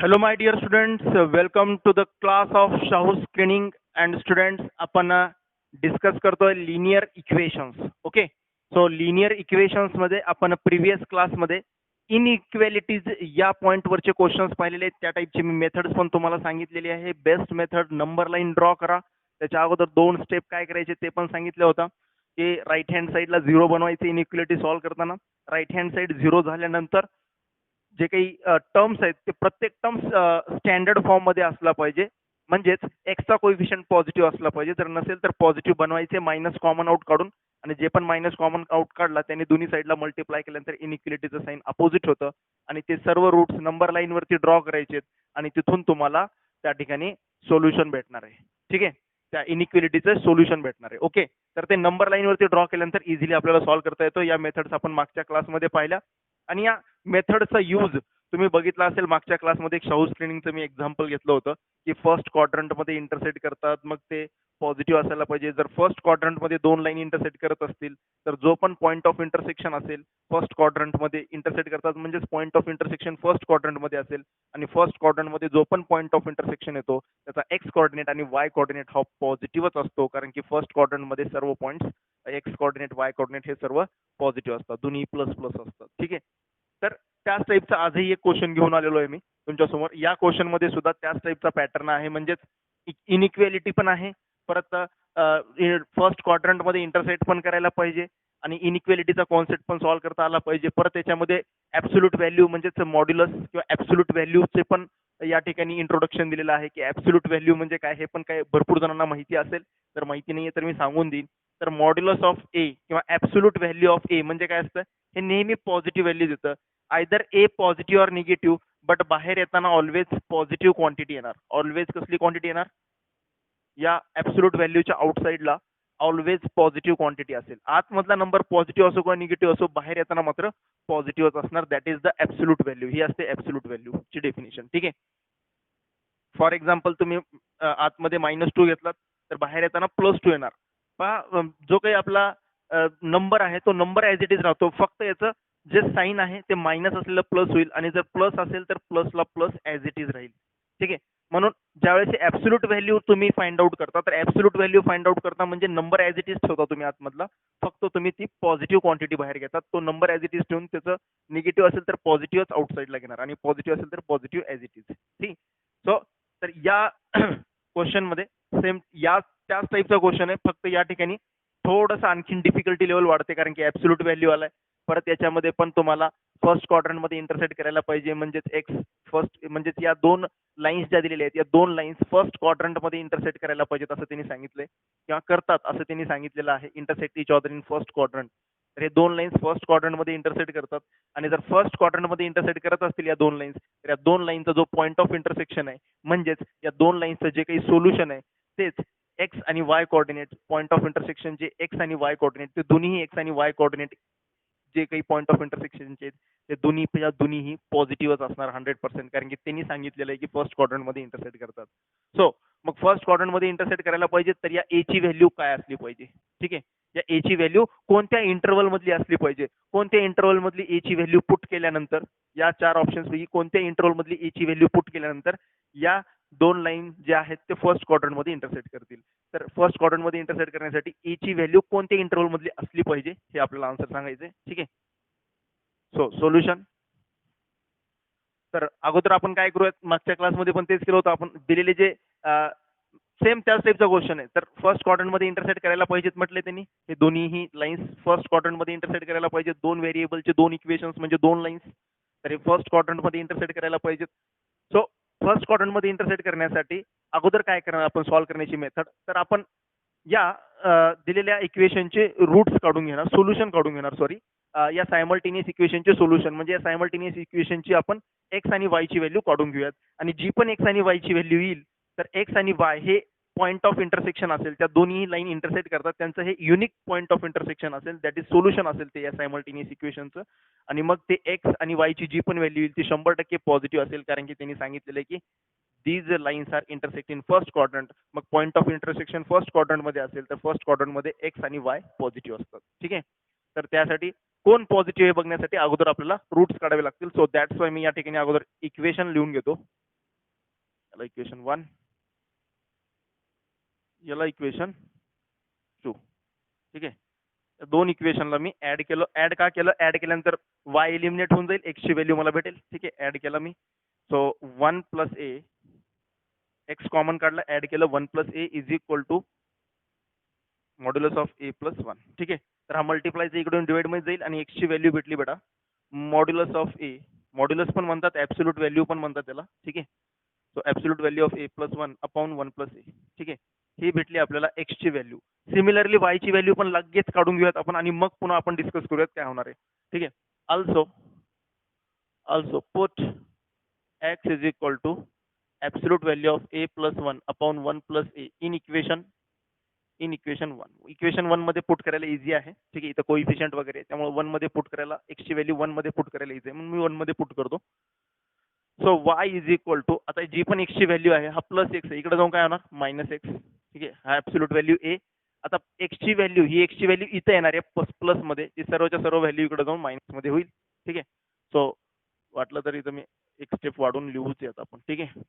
Hello, my dear students. Welcome to the class of Shahu Screening and students. आपण discuss करतोय linear equations. Okay, so linear equations मध्ये आपण previous क्लासमध्ये इनइक्वेलिटीज या point वरचे questions पाहिलेले आहेत. त्या टाईपचे मी मेथड्स पण तुम्हाला सांगितलेली आहे. Best method number line draw करा. त्याच्या अगोदर दोन स्टेप काय करायचे ते पण सांगितलं होतं की राईट हँड साईडला 0 बनवायचे इनइक्वेलिटी सॉल्व्ह करताना. राईट हँड साईड 0 झाल्यानंतर जे काही टर्म्स आहेत ते प्रत्येक टर्म्स स्टँडर्ड फॉर्म मध्ये असला पाहिजे. म्हणजेच एक्सचा कोएफिशियंट पॉझिटिव्ह असला पाहिजे. जर नसेल तर पॉझिटिव्ह बनवायचे, मायनस कॉमन आउट काढून, आणि जे पण मायनस कॉमन आउट काढला त्याने दोन्ही साईडला मल्टिप्लाय केल्यानंतर इनइक्वेलिटीचं साइन अपोजिट होतं. आणि ते सर्व रूट्स नंबर लाईन वरती ड्रॉ करायचे आणि तिथून तुम्हाला त्या ठिकाणी सोल्युशन भेटणार आहे. ठीक आहे, त्या इनइक्वेलिटीचं सोल्युशन भेटणार आहे. ओके, तर ते नंबर लाईन वरती ड्रॉ केल्यानंतर इझिली आपल्याला सॉल्व्ह करता येतो. या मेथड्स आपण मागच्या क्लासमध्ये पाहिल्या आणि या मेथडचा यूज तुम्ही बघितला असेल. मागच्या क्लासमध्ये एक शाहू स्क्रीनिंगचं मी एक्झाम्पल घेतलं होतं की फर्स्ट क्वाड्रंटमध्ये इंटरसेक्ट करतात, मग ते पॉझिटिव्ह असायला पाहिजे. जर फर्स्ट क्वाड्रंटमध्ये दोन लाईन इंटरसेक्ट करत असतील तर जो पण पॉईंट ऑफ इंटरसेक्शन असेल फर्स्ट क्वाड्रंटमध्ये इंटरसेक्ट करतात, म्हणजेच पॉईंट ऑफ इंटरसेक्शन फर्स्ट क्वाड्रंटमध्ये असेल आणि फर्स्ट क्वाड्रंटमध्ये जो पण पॉईंट ऑफ इंटरसेक्शन येतो त्याचा एक्स कोऑर्डिनेट आणि वाय कोऑर्डिनेट हा पॉझिटिव्हच असतो, कारण की फर्स्ट क्वाड्रंटमध्ये सर्व points x coordinate Y coordinate हे सर्व पॉझिटिव्ह असतात, दोन्ही प्लस प्लस असतात. ठीक आहे, तर त्याच टाईपचा आजही एक क्वेश्चन घेऊन आलेलो आहे मी तुमच्यासमोर. या क्वेश्चन मध्ये सुद्धा त्याच टाईपचा पॅटर्न आहे, म्हणजेच इनइक्वेलिटी पण आहे, परत फर्स्ट क्वाड्रंट मध्ये इंटरसेक्ट पण करायला पाहिजे आणि इनइक्वेलिटीचा कॉन्सेप्ट पण सॉल्व्ह करता आला पाहिजे. परत त्याच्यामध्ये ऍब्सोल्यूट व्हॅल्यू म्हणजेच मॉड्युलस किंवा ऍब्सोल्यूट व्हॅल्यूचे पण या ठिकाणी इंट्रोडक्शन दिलेलं आहे की ऍब्सोल्यूट व्हॅल्यू म्हणजे काय हे पण काय भरपूर जणांना माहिती असेल. तर माहिती नाहीये तर मी सांगून देईन. तर मॉड्युलस ऑफ ए किंवा ऍब्सोल्यूट व्हॅल्यू ऑफ ए म्हणजे काय असतं, हे नेहमी पॉझिटिव्ह व्हॅल्यू देतं. Either A positive or negative, but बाहेर येताना ऑलवेज पॉझिटिव्ह क्वांटिटी येणार. ऑलवेज कसली क्वांटिटी येणार, या ऍब्सोल्यूट व्हॅल्यूच्या आउटसाइडला ऑलवेज पॉझिटिव्ह क्वांटिटी असेल. आतमधला नंबर पॉझिटिव्ह असो किंवा निगेटिव्ह असो, बाहेर येताना मात्र पॉझिटिव्हच असणार. That is the absolute value. ही असते ऍब्सोल्यूट व्हॅल्यू ची डेफिनेशन. ठीक आहे, फॉर एक्झाम्पल तुम्ही आतमध्ये -2 घेतलात तर बाहेर येताना +2 येणार. पहा, जो काही आपला नंबर आहे तो नंबर ऍज इट इज राहतो, फक्त याचं जे साइन आहे ते मायनस असलेलं प्लस होईल आणि जर प्लस असेल तर प्लसला प्लस ऍज इट इज राहील. ठीक आहे, म्हणून ज्यावेळेस ऍब्सोल्यूट व्हॅल्यू तुम्ही फाइंड आउट करता तर ऍब्सोल्यूट व्हॅल्यू फाइंड आउट करता म्हणजे नंबर ऍज इट इज ठेवता तुम्ही आतमधला, फक्त तुम्ही ती पॉझिटिव्ह क्वांटिटी बाहेर घेतात. तो नंबर ऍज इट इज ठेवून त्याचं निगेटिव्ह असेल तर पॉझिटिव्हच आउटसाइडला घेणार आणि पॉझिटिव्ह असेल तर पॉझिटिव्ह ऍज इट इज. ठीक, सो तर या क्वेश्चन मध्ये सेम या त्याच टाईपचा क्वेश्चन आहे, फक्त या ठिकाणी थोडंसं आणखीन डिफिकल्टी लेवल वाढते कारण की ऍब्सोल्यूट व्हॅल्यू आलाय. परत याच्यामध्ये पण तुम्हाला फर्स्ट क्वाड्रंट मध्ये इंटरसेक्ट करायला पाहिजे, म्हणजेच एक्स फर्स्ट, म्हणजेच या दोन लाईन्स ज्या दिलेल्या आहेत या दोन लाईन्स फर्स्ट क्वाड्रंट मध्ये इंटरसेक्ट करायला पाहिजेत असं त्यांनी सांगितलंय किंवा करतात असं त्यांनी सांगितलेलं आहे. Intersect each other in first quadrant. तर हे दोन लाईन्स फर्स्ट क्वाड्रंट मध्ये इंटरसेक्ट करतात आणि जर फर्स्ट क्वाड्रंट मध्ये इंटरसेक्ट करत असतील या दोन लाईन्स तर या दोन लाईनचा जो पॉईंट ऑफ इंटरसेक्शन आहे, म्हणजेच या दोन लाईन्सचं जे काही सोल्युशन आहे तेच एक्स आणि Y coordinate. Point of intersection जे एक्स आणि वाय कोऑर्डिनेट ते दोन्ही एक्स आणि वाय कोऑर्डिनेट जे काही पॉईंट ऑफ इंटरसेक्शनचे ते दोन्हीही पॉझिटिव्हच असणार 100%, कारण की त्यांनी सांगितलेलं आहे की फर्स्ट क्वाड्रंट मध्ये इंटरसेक्ट करतात. सो मग फर्स्ट क्वाड्रंट मध्ये इंटरसेक्ट करायला पाहिजे तर या ए ची व्हॅल्यू काय असली पाहिजे. ठीक आहे, या ए ची व्हॅल्यू कोणत्या इंटरवल मधली असली पाहिजे. कोणत्या इंटरवल मधली ए ची व्हॅल्यू पुट केल्यानंतर, या चार ऑप्शन्स पैकी कोणत्या इंटरवल मधली ए ची व्हॅल्यू पुट केल्यानंतर या दोन लाईन जे आहेत ते फर्स्ट क्वाड्रंट मध्ये इंटरसेक्ट करतील. तर फर्स्ट क्वाड्रंट मध्ये इंटरसेक्ट करण्यासाठी ए ची व्हॅल्यू कोणत्या इंटरवल मधली असली पाहिजे हे आपल्याला आन्सर सांगायचे. ठीक आहे, सो सोल्युशन. तर अगोदर आपण काय करूयात, मागच्या क्लासमध्ये पण तेच केलं होतं आपण. दिलेले जे सेम त्याच टाईपचा क्वेश्चन आहे, तर फर्स्ट क्वाड्रंट मध्ये इंटरसेक्ट करायला पाहिजेत म्हटले त्यांनी. हे दोन्हीही लाईन्स फर्स्ट क्वाड्रंट मध्ये इंटरसेक्ट करायला पाहिजेत. दोन व्हेरिएबलचे दोन इक्वेशन्स म्हणजे दोन लाईन्स, तर हे फर्स्ट क्वाड्रंट मध्ये इंटरसेक्ट करायला पाहिजेत. सो फर्स्ट क्वाड्रंट मध्ये इंटरसेक्ट करण्यासाठी अगोदर काय करणार आपण सॉल्व्ह करण्याची मेथड, तर आपण या दिलेल्या इक्वेशनचे रूट्स काढून घेणार, सोल्युशन काढून घेणार, सॉरी, या सायमल्टेनियस इक्वेशनचे सोल्युशन. म्हणजे या सायमल्टेनियस इक्वेशनची आपण एक्स आणि वाय ची व्हॅल्यू काढून घेऊयात आणि जी पण एक्स आणि वाय ची व्हॅल्यू येईल तर एक्स आणि वाय हे पॉईंट ऑफ इंटरसेक्शन असेल, त्या दोन्ही लाईन इंटरसेक्ट करतात त्यांचं हे युनिक पॉईंट ऑफ इंटरसेक्शन असेल, दॅट इज सोल्युशन असेल ते या सायमल्टेनियस इक्वेशनचं. आणि मग ते एक्स आणि वाय ची जी पण व्हॅल्यू येईल ती 100% पॉझिटिव्ह असेल, कारण की त्यांनी सांगितलेलं आहे की these lines are intersect in first quadrant. मग point of intersection first quadrant मध्ये असेल तर फर्स्ट क्वाड्रंट मध्ये एक्स आणि वाय पॉझिटिव्ह असतात. ठीक आहे, तर त्यासाठी कोण पॉझिटिव्ह हे बघण्यासाठी अगोदर आपल्याला रूट्स काढावे लागतील. सो दॅट्स वाय मी या ठिकाणी अगोदर इक्वेशन लिहून घेतो. याला इक्वेशन 1, याला इक्वेशन 2. ठीक आहे. या दोन इक्वेशनला मी ऍड केलं. ऍड का केलं? ऍड केल्यानंतर y एलिमिनेट होऊन जाईल, x ची व्हॅल्यू मला भेटेल. ठीक आहे. ऍड केला मी. So 1 plus a, x common काढला, ऍड केलं, 1 plus a is equal to modulus of a plus 1. ठीक आहे. तर हा मल्टिप्लायचा इकडून डिवाइड मध्ये जाईल आणि x ची व्हॅल्यू भेटली बेटा मॉड्युलस ऑफ a. मॉड्युलस पण म्हणतात, ऍब्सोल्यूट व्हॅल्यू पण म्हणतात त्याला. ठीक आहे. So absolute value of a plus 1 upon 1 plus a. ठीक आहे. ही भेटली आपल्याला x ची व्हॅल्यू. सिमिलरली y ची व्हॅल्यू पण लगेच काढून घेऊयात आपण आणि मग पुन्हा आपण डिस्कस करूयात काय होणार आहे. ठीक आहे. also put x is equal to absolute value of a plus 1 upon 1 plus a in equation 1. Equation 1 मध्ये पुट करायला इझी आहे. ठीक आहे. इथं कोइफिशियंट वगैरे त्यामुळे 1 मध्ये पुट करायला, x ची व्हॅल्यू 1 मध्ये पुट करायला इझी आहे म्हणून मी 1 मध्ये पुट करतो. So y is equal to, आता जी पण x ची व्हॅल्यू आहे हा प्लस x आहे, इकडे जाऊन काय होणार मायनस x. ठीक आहे. हा ऍब्सोल्यूट व्हॅल्यू a. आता x ची व्हॅल्यू, ही x ची व्हॅल्यू इथे येणार आहे प्लस मध्ये, ती सर्वच्या सर्व व्हॅल्यू इकडे जाऊन मायनस मध्ये होईल. ठीक आहे. सो वाटलं तरी इथं मी एक स्टेप वाढून लिहूच यात आपण. ठीक आहे.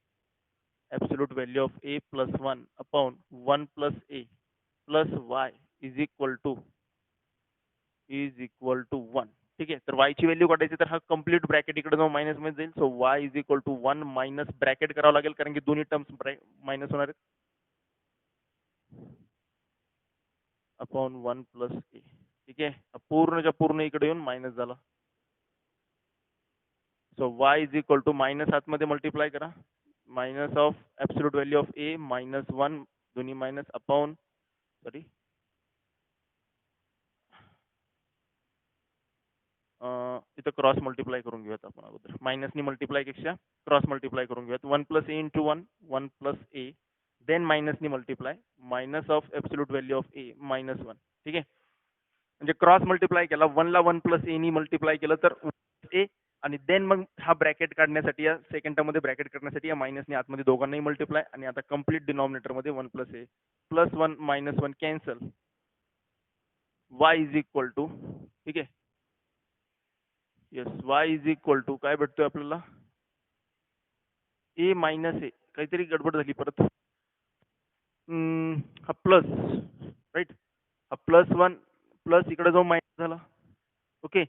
Absolute value of a plus 1 upon 1 plus a plus y is equal to 1. ठीक आहे. तर y ची व्हॅल्यू काढायची तर हा कम्प्लीट ब्रॅकेट इकडे जाऊन मायनस मध्ये जाईल. So y is equal to 1 minus bracket करावं लागेल कारण की दोन्ही टर्म्स मायनस होणार आहेत. Upon 1 plus a. ठीक आहे. पूर्णच्या पूर्ण इकडे येऊन मायनस झाला. So y is equal to minus आतमध्ये मल्टिप्लाय करा, minus of absolute value of a minus 1, दोन्ही मायनस, अपॉन सॉरी इथं क्रॉस मल्टिप्लाय करून घेऊयात आपण अगोदर. मायनसनी मल्टिप्लाय पेक्षा क्रॉस मल्टिप्लाय करून घेऊयात. 1 plus a into 1 plus a, then मायनसनी multiply, minus of absolute value of a minus 1. ठीक आहे. म्हणजे क्रॉस मल्टिप्लाय केला, 1 ला 1 प्लस a नी मल्टिप्लाय केलं तर a, आणि देन मग हा ब्रॅकेट काढण्यासाठी, या सेकंड टर्म मध्ये ब्रॅकेट करण्यासाठी या मायनसने आतमध्ये दोघांनाही मल्टिप्लाय, आणि आता कम्प्लीट डिनॉमिनेटर मध्ये 1 plus a plus 1 minus 1 cancel. y is equal to, ठीक आहे, yes, y is equal to काय भेटतोय आपल्याला a मायनस a, काहीतरी गडबड झाली परत, हा प्लस, राईट, हा प्लस 1 प्लस इकडे जाऊन मायनस झाला. Okay.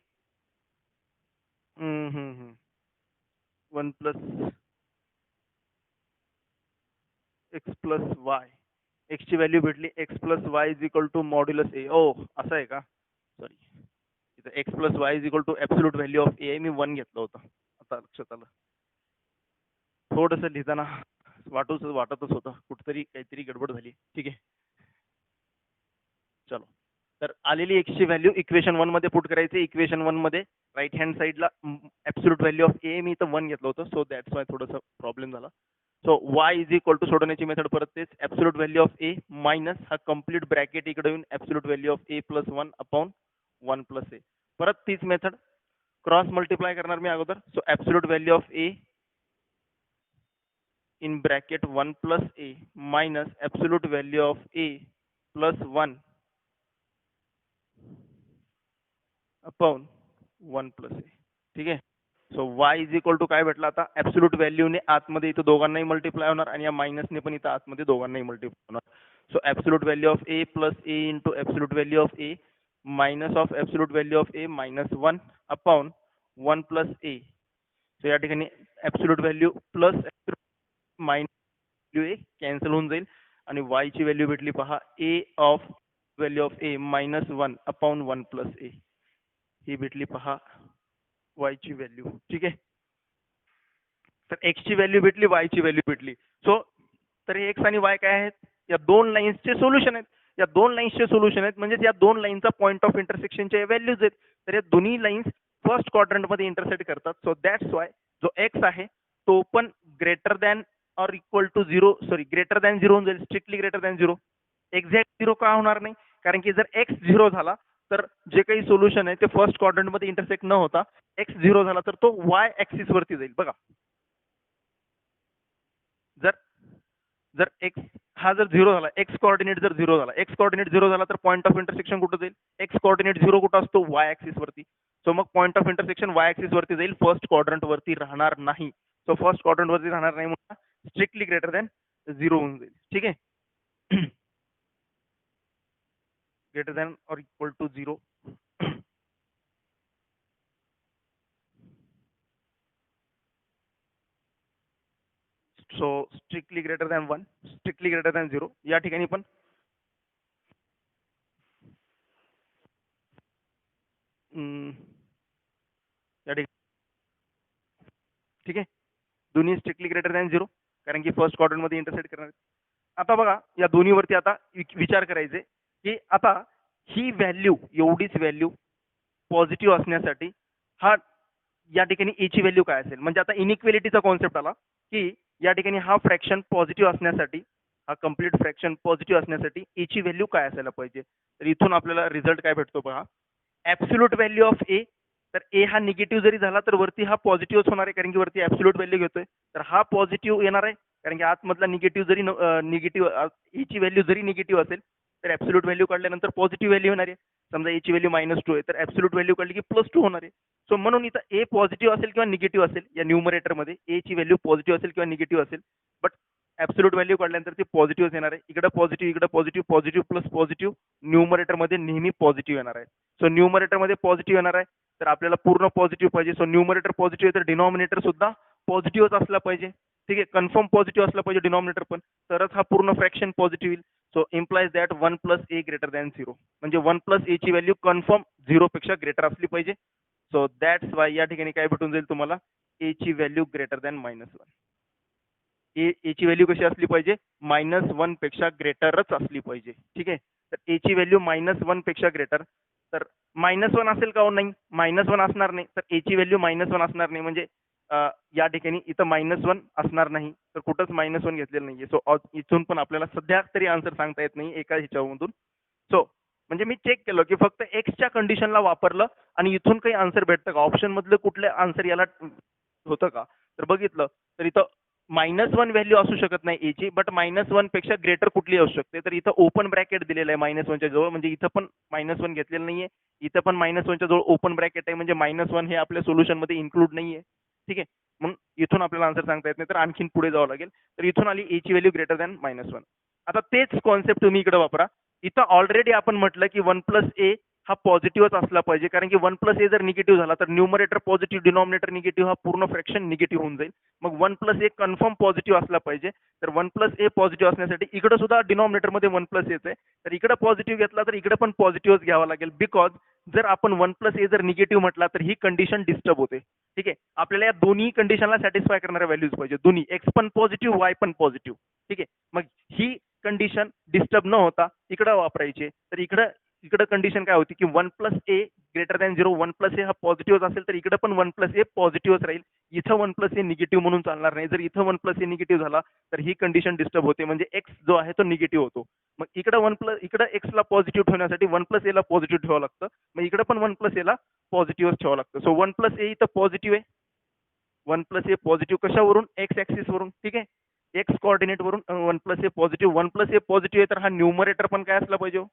1 plus x plus y, x ची व्हॅल्यू भेटली x plus y is equal to modulus a. ओ असं आहे का, सॉरी, इथं x plus y is equal to absolute value of a, मी 1 घेतलं होतं, आता लक्षात आलं. थोडंसं लिहिताना वाटतच होतं कुठतरी काहीतरी गडबड झाली. ठीक आहे, चलो. तर आलेली एक्स ची व्हॅल्यू इक्वेशन 1 मध्ये पुट करायची. इक्वेशन 1 मध्ये राईट हँड साइडला ऍब्सोल्यूट व्हॅल्यू ऑफ ए मी इथं 1 घेतलं होतं, सो दॅट्स वाय थोडंसं प्रॉब्लेम झाला. So y is equal to, सोडवण्याची मेथड परत तेच, absolute value of a minus हा कम्प्लीट ब्रॅकेट इकडे येऊन absolute value of a plus 1 upon 1 plus a. परत तीच मेथड, क्रॉस मल्टिप्लाय करणार मी अगोदर. So absolute value of a in bracket 1 plus a minus absolute value of a plus 1 upon 1 plus a. ठीक आहे. So y is equal to काय भेटला आता, ऍब्सोल्यूट व्हॅल्यूने आतमध्ये इथं दोघांनाही मल्टिप्लाय होणार आणि या मायनसने पण इथं आतमध्ये दोघांनाही मल्टिप्लाय होणार. So absolute value of a plus a into absolute value of a minus of absolute value of a minus 1 upon 1 plus a. So या ठिकाणी absolute value plus minus value a cancel होऊन जाईल आणि y ची value भेटली पहा, a of value of a minus 1 upon 1 plus a, ही भेटली पहा y ची व्हॅल्यू. ठीक आहे. तर x ची व्हॅल्यू भेटली, y ची व्हॅल्यू भेटली. सो तर हे x आणि y काय आहेत, या दोन लाईन्सचे सोल्युशन आहेत. या दोन लाईन्सचे सोल्युशन आहेत म्हणजे या दोन लाईनचा पॉईंट ऑफ इंटरसेक्शनच्या व्हॅल्यूज आहेत. तर या दोन्ही लाईन्स फर्स्ट क्वाड्रंट मध्ये इंटरसेक्ट करतात. सो दॅट्स वाय जो x आहे तो पण greater than or equal to 0, sorry greater than 0 होऊन जाईल, स्ट्रिक्टली ग्रेटर दॅन 0. एक्झॅक्ट 0 का होणार नाही, कारण की जर x 0 झाला तर जे काही सोल्युशन आहे ते फर्स्ट क्वाड्रंट मध्ये इंटरसेक्ट न होता x 0 झाला तर तो y ऍक्सिस वरती जाईल. बघा, जर x हा जर 0 झाला, x कोऑर्डिनेट जर 0 झाला, x कोऑर्डिनेट 0 झाला तर पॉईंट ऑफ इंटरसेक्शन कुठं जाईल, x कोऑर्डिनेट 0 कुठं असतो, y ऍक्सिस वरती. सो मग point of intersection y axis वरती जाईल, फर्स्ट क्वाड्रंट वरती राहणार नाही. सो फर्स्ट क्वाड्रंट वरती राहणार नाही म्हणून स्ट्रिक्टली ग्रेटर दॅन 0 होऊन जाईल. ठीक आहे. Greater than or equal to 0. So strictly greater than 1, strictly greater than 0 या ठिकाणी पण या ठिकाणी ठीक आहे. दोन्ही स्ट्रिक्टली ग्रेटर दॅन 0 कारण की फर्स्ट क्वाड्रंट मध्ये इंटरसेक्ट करणार आहेत. आता बघा या दोन्हीवरती आता विचार करायचे की आता ही व्हॅल्यू एवढीच व्हॅल्यू पॉझिटिव्ह असण्यासाठी हा या ठिकाणी ए ची व्हॅल्यू काय असेल. म्हणजे आता इनइक्वेलिटीचा कॉन्सेप्ट आला की या ठिकाणी हा फ्रॅक्शन पॉझिटिव्ह असण्यासाठी, हा कम्प्लीट फ्रॅक्शन पॉझिटिव्ह असण्यासाठी ए ची व्हॅल्यू काय असायला पाहिजे. तर इथून आपल्याला रिझल्ट काय भेटतो बघा. ऍब्सोल्यूट व्हॅल्यू ऑफ ए, तर ए हा निगेटिव्ह जरी झाला तर वरती हा पॉझिटिव्हच होणार आहे कारण की वरती ऍब्सोल्यूट व्हॅल्यू घेतोय. तर हा पॉझिटिव्ह येणार आहे कारण की आतमधला निगेटिव्ह जरी निगेटिव्ह ए ची व्हॅल्यू जरी निगेटिव्ह असेल तर ऍब्सोल्यूट व्हॅल्यू काढल्यानंतर पॉझिटिव्ह व्हॅल्यू होणार आहे. समजा ए ची व्हॅल्यू -2 आहे तर ऍब्सोल्यूट व्हॅल्यू काढली की +2 होणार आहे. सो म्हणून इथं ए पॉझिटिव्ह असेल किंवा निगेटिव्ह असेल, या न्यूमरेटर मध्ये ए ची व्हॅल्यू पॉझिटिव्ह असेल किंवा निगेटिव्ह असेल, बट ऍब्सोल्यूट व्हॅल्यू काढल्यानंतर ती पॉझिटिव्ह येणार आहे. इकडे positive positive plus positive numerator मध्ये नेहमी पॉझिटिव्ह येणार आहे. सो न्यूमरेटर मध्ये पॉझिटिव्ह येणार आहे तर आपल्याला पूर्ण पॉझिटिव्ह पाहिजे. सो न्यूमरेटर पॉझिटिव्ह आहे तर डिनॉमिनेटर सुद्धा पॉझिटिव्हच असला पाहिजे. ठीक आहे, कन्फर्म पॉझिटिव्ह असला पाहिजे डिनॉमिनेटर पण, तरच हा पूर्ण फ्रॅक्शन पॉझिटिव्ह येईल. So implies that 1 + a greater than 0, म्हणजे 1 + a ची व्हॅल्यू कन्फर्म 0 पेक्षा ग्रेटर असली पाहिजे. सो दॅट्स वाय या ठिकाणी काय भेटून जाईल तुम्हाला, a ची व्हॅल्यू ग्रेटर दॅन -1. ए ची व्हॅल्यू कशी असली पाहिजे, -1 पेक्षा ग्रेटरच असली पाहिजे. ठीक आहे, तर ए ची व्हॅल्यू -1 पेक्षा ग्रेटर, तर -1 असेल का हो, नाही -1 असणार नाही. तर ए ची व्हॅल्यू -1 असणार नाही म्हणजे या ठिकाणी इथं -1 असणार नाही, तर कुठंच -1 घेतलेलं नाहीये. सो इथून पण आपल्याला सध्या तरी आन्सर सांगता येत नाही एका ह्याच्यामधून. सो म्हणजे मी चेक केलं की फक्त एक्सच्या कंडिशनला वापरलं आणि इथून काही आन्सर भेटतं का, ऑप्शन मधलं कुठले आन्सर याला होतं का, तर बघितलं तर इथं -1 व्हॅल्यू असू शकत नाही ए ची, बट -1 पेक्षा ग्रेटर कुठली असू शकते. तर इथं ओपन ब्रॅकेट दिलेलं आहे -1 च्या जवळ, म्हणजे इथं पण -1 घेतलेलं नाहीये, इथं पण -1 च्या जवळ ओपन ब्रॅकेट आहे, म्हणजे -1 हे आपल्या सोल्युशन मध्ये इन्क्लूड नाहीये. ठीक आहे, मग इथून आपल्याला आन्सर सांगता येत नाही, तर आणखीन पुढे जावं लागेल. तर इथून आली ए ची व्हॅल्यू ग्रेटर दॅन -1. आता तेच कॉन्सेप्ट तुम्ही इकडे वापरा. इथं ऑलरेडी आपण म्हटलं की 1 + a हा पॉझिटिव्हच असला पाहिजे, कारण की 1 + a जर निगेटिव्ह झाला तर न्यूमरेटर पॉझिटिव्ह डिनॉमिनेटर निगेटिव्ह, हा पूर्ण फ्रॅक्शन निगेटिव्ह होऊन जाईल. मग 1 + a कन्फर्म पॉझिटिव्ह असला पाहिजे. तर 1 + a पॉझिटिव्ह असण्यासाठी इकडे सुद्धा डिनॉमिनेटर मध्ये 1 + a आहे, तर इकडे पॉझिटिव्ह घेतला तर इकडे पण पॉझिटिव्हच घ्यावा लागेल. बिकॉज जर आपण 1 + a जर निगेटिव्ह म्हटला तर ही कंडिशन डिस्टर्ब होते. ठीक आहे, आपल्याला या दोन्ही कंडिशनला सॅटिस्फाय करणाऱ्या व्हॅल्यूज पाहिजे, दोन्ही एक्स पण पॉझिटिव्ह वाय पण पॉझिटिव्ह. ठीक आहे, मग ही कंडिशन डिस्टर्ब न होता इकडे वापरायची. तर इकडे कंडिशन काय होती की 1 + a ग्रेटर दॅन 0, 1 + a हा पॉझिटिव्ह असेल तर इकडे पण 1 + a पॉझिटिव्हच राहील. इथं 1 + a निगेटिव्ह म्हणून चालणार नाही. जर इथं 1 + a निगेटिव्ह झाला तर ही कंडिशन डिस्टर्ब होते, म्हणजे एक्स जो आहे तो निगेटिव्ह होतो. मग इकडे एक्स ला पॉझिटिव्ह ठेवण्यासाठी 1 + a ला पॉझिटिव्ह ठेवावं लागतं, मग इकडे पण 1 + a ला पॉझिटिव्ह ठेवावं लागतं. सो 1 + a इथं पॉझिटिव्ह आहे, 1 + a पॉझिटिव्ह कशावरून, एक्स ऍक्सिस वरून. ठीक आहे, एक्स कोऑर्डिनेट वरून 1 + a पॉझिटिव्ह, 1 + a पॉझिटिव्ह आहे तर हा न्यूमरेटर पण काय असला पाहिजे,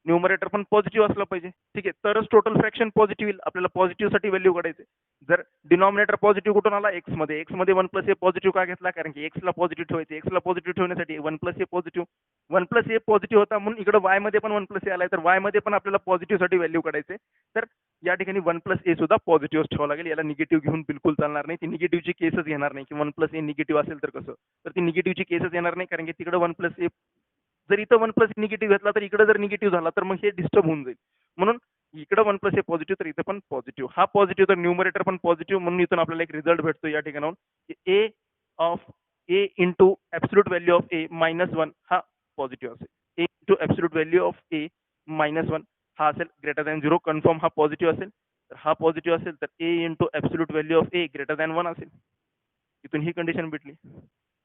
न्यूमरेटर पण पॉझिटिव्ह असला पाहिजे. ठीक आहे, तरच टोटल फ्रॅक्शन पॉझिटिव्ह येईल. आपल्याला पॉझिटिव्ह साठी व्हॅल्यू काढायचे. जर डिनॉमिनेटर पॉझिटिव्ह कुठून आला, एक्स मध्ये, 1 + a पॉझिटिव्ह का घेतला, कारण की एक्स ला पॉझिटिव्ह ठेवायचे. एक्स ला पॉझिटिव्ह ठेवण्यासाठी 1 + a पॉझिटिव्ह, 1 + a पॉझिटिव्ह होता म्हणून इकडे वाय मध्ये पण 1 + a आलाय, तर वाय मध्ये पण आपल्याला पॉझिटिव्ह साठी व्हॅल्यू काढायचे. तर या ठिकाणी 1 + a सुद्धा पॉझिटिव्ह ठेवावं लागेल. याला निगेटिव्ह घेऊन बिलकुल चालणार नाही. ती निगेटिव्हची केसच घेणार नाही की 1 + a निगेटिव्ह असेल तर कसं, तर ती निगेटिव्हची केसच येणार नाही, कारण की तिकडे 1 + a जर इथं 1 + a निगेटिव्ह घेतला तर इकडे जर निगेटिव्ह झाला तर मग हे डिस्टर्ब होऊन जाईल. म्हणून इकडे 1 + a पॉझिटिव्ह तर इथं पण पॉझिटिव्ह, हा पॉझिटिव्ह तर न्यूमरेटर पण पॉझिटिव्ह, म्हणून इथून आपल्याला एक रिझल्ट भेटतो या ठिकाणाहून की a of a into absolute value of a -1 हा पॉझिटिव्ह असेल. a into absolute value of a -1 हा असेल ग्रेटर दॅन 0, कन्फर्म हा पॉझिटिव्ह असेल. तर हा पॉझिटिव्ह असेल तर a into absolute value of a greater than 1 असेल. इथून ही कंडिशन भेटली,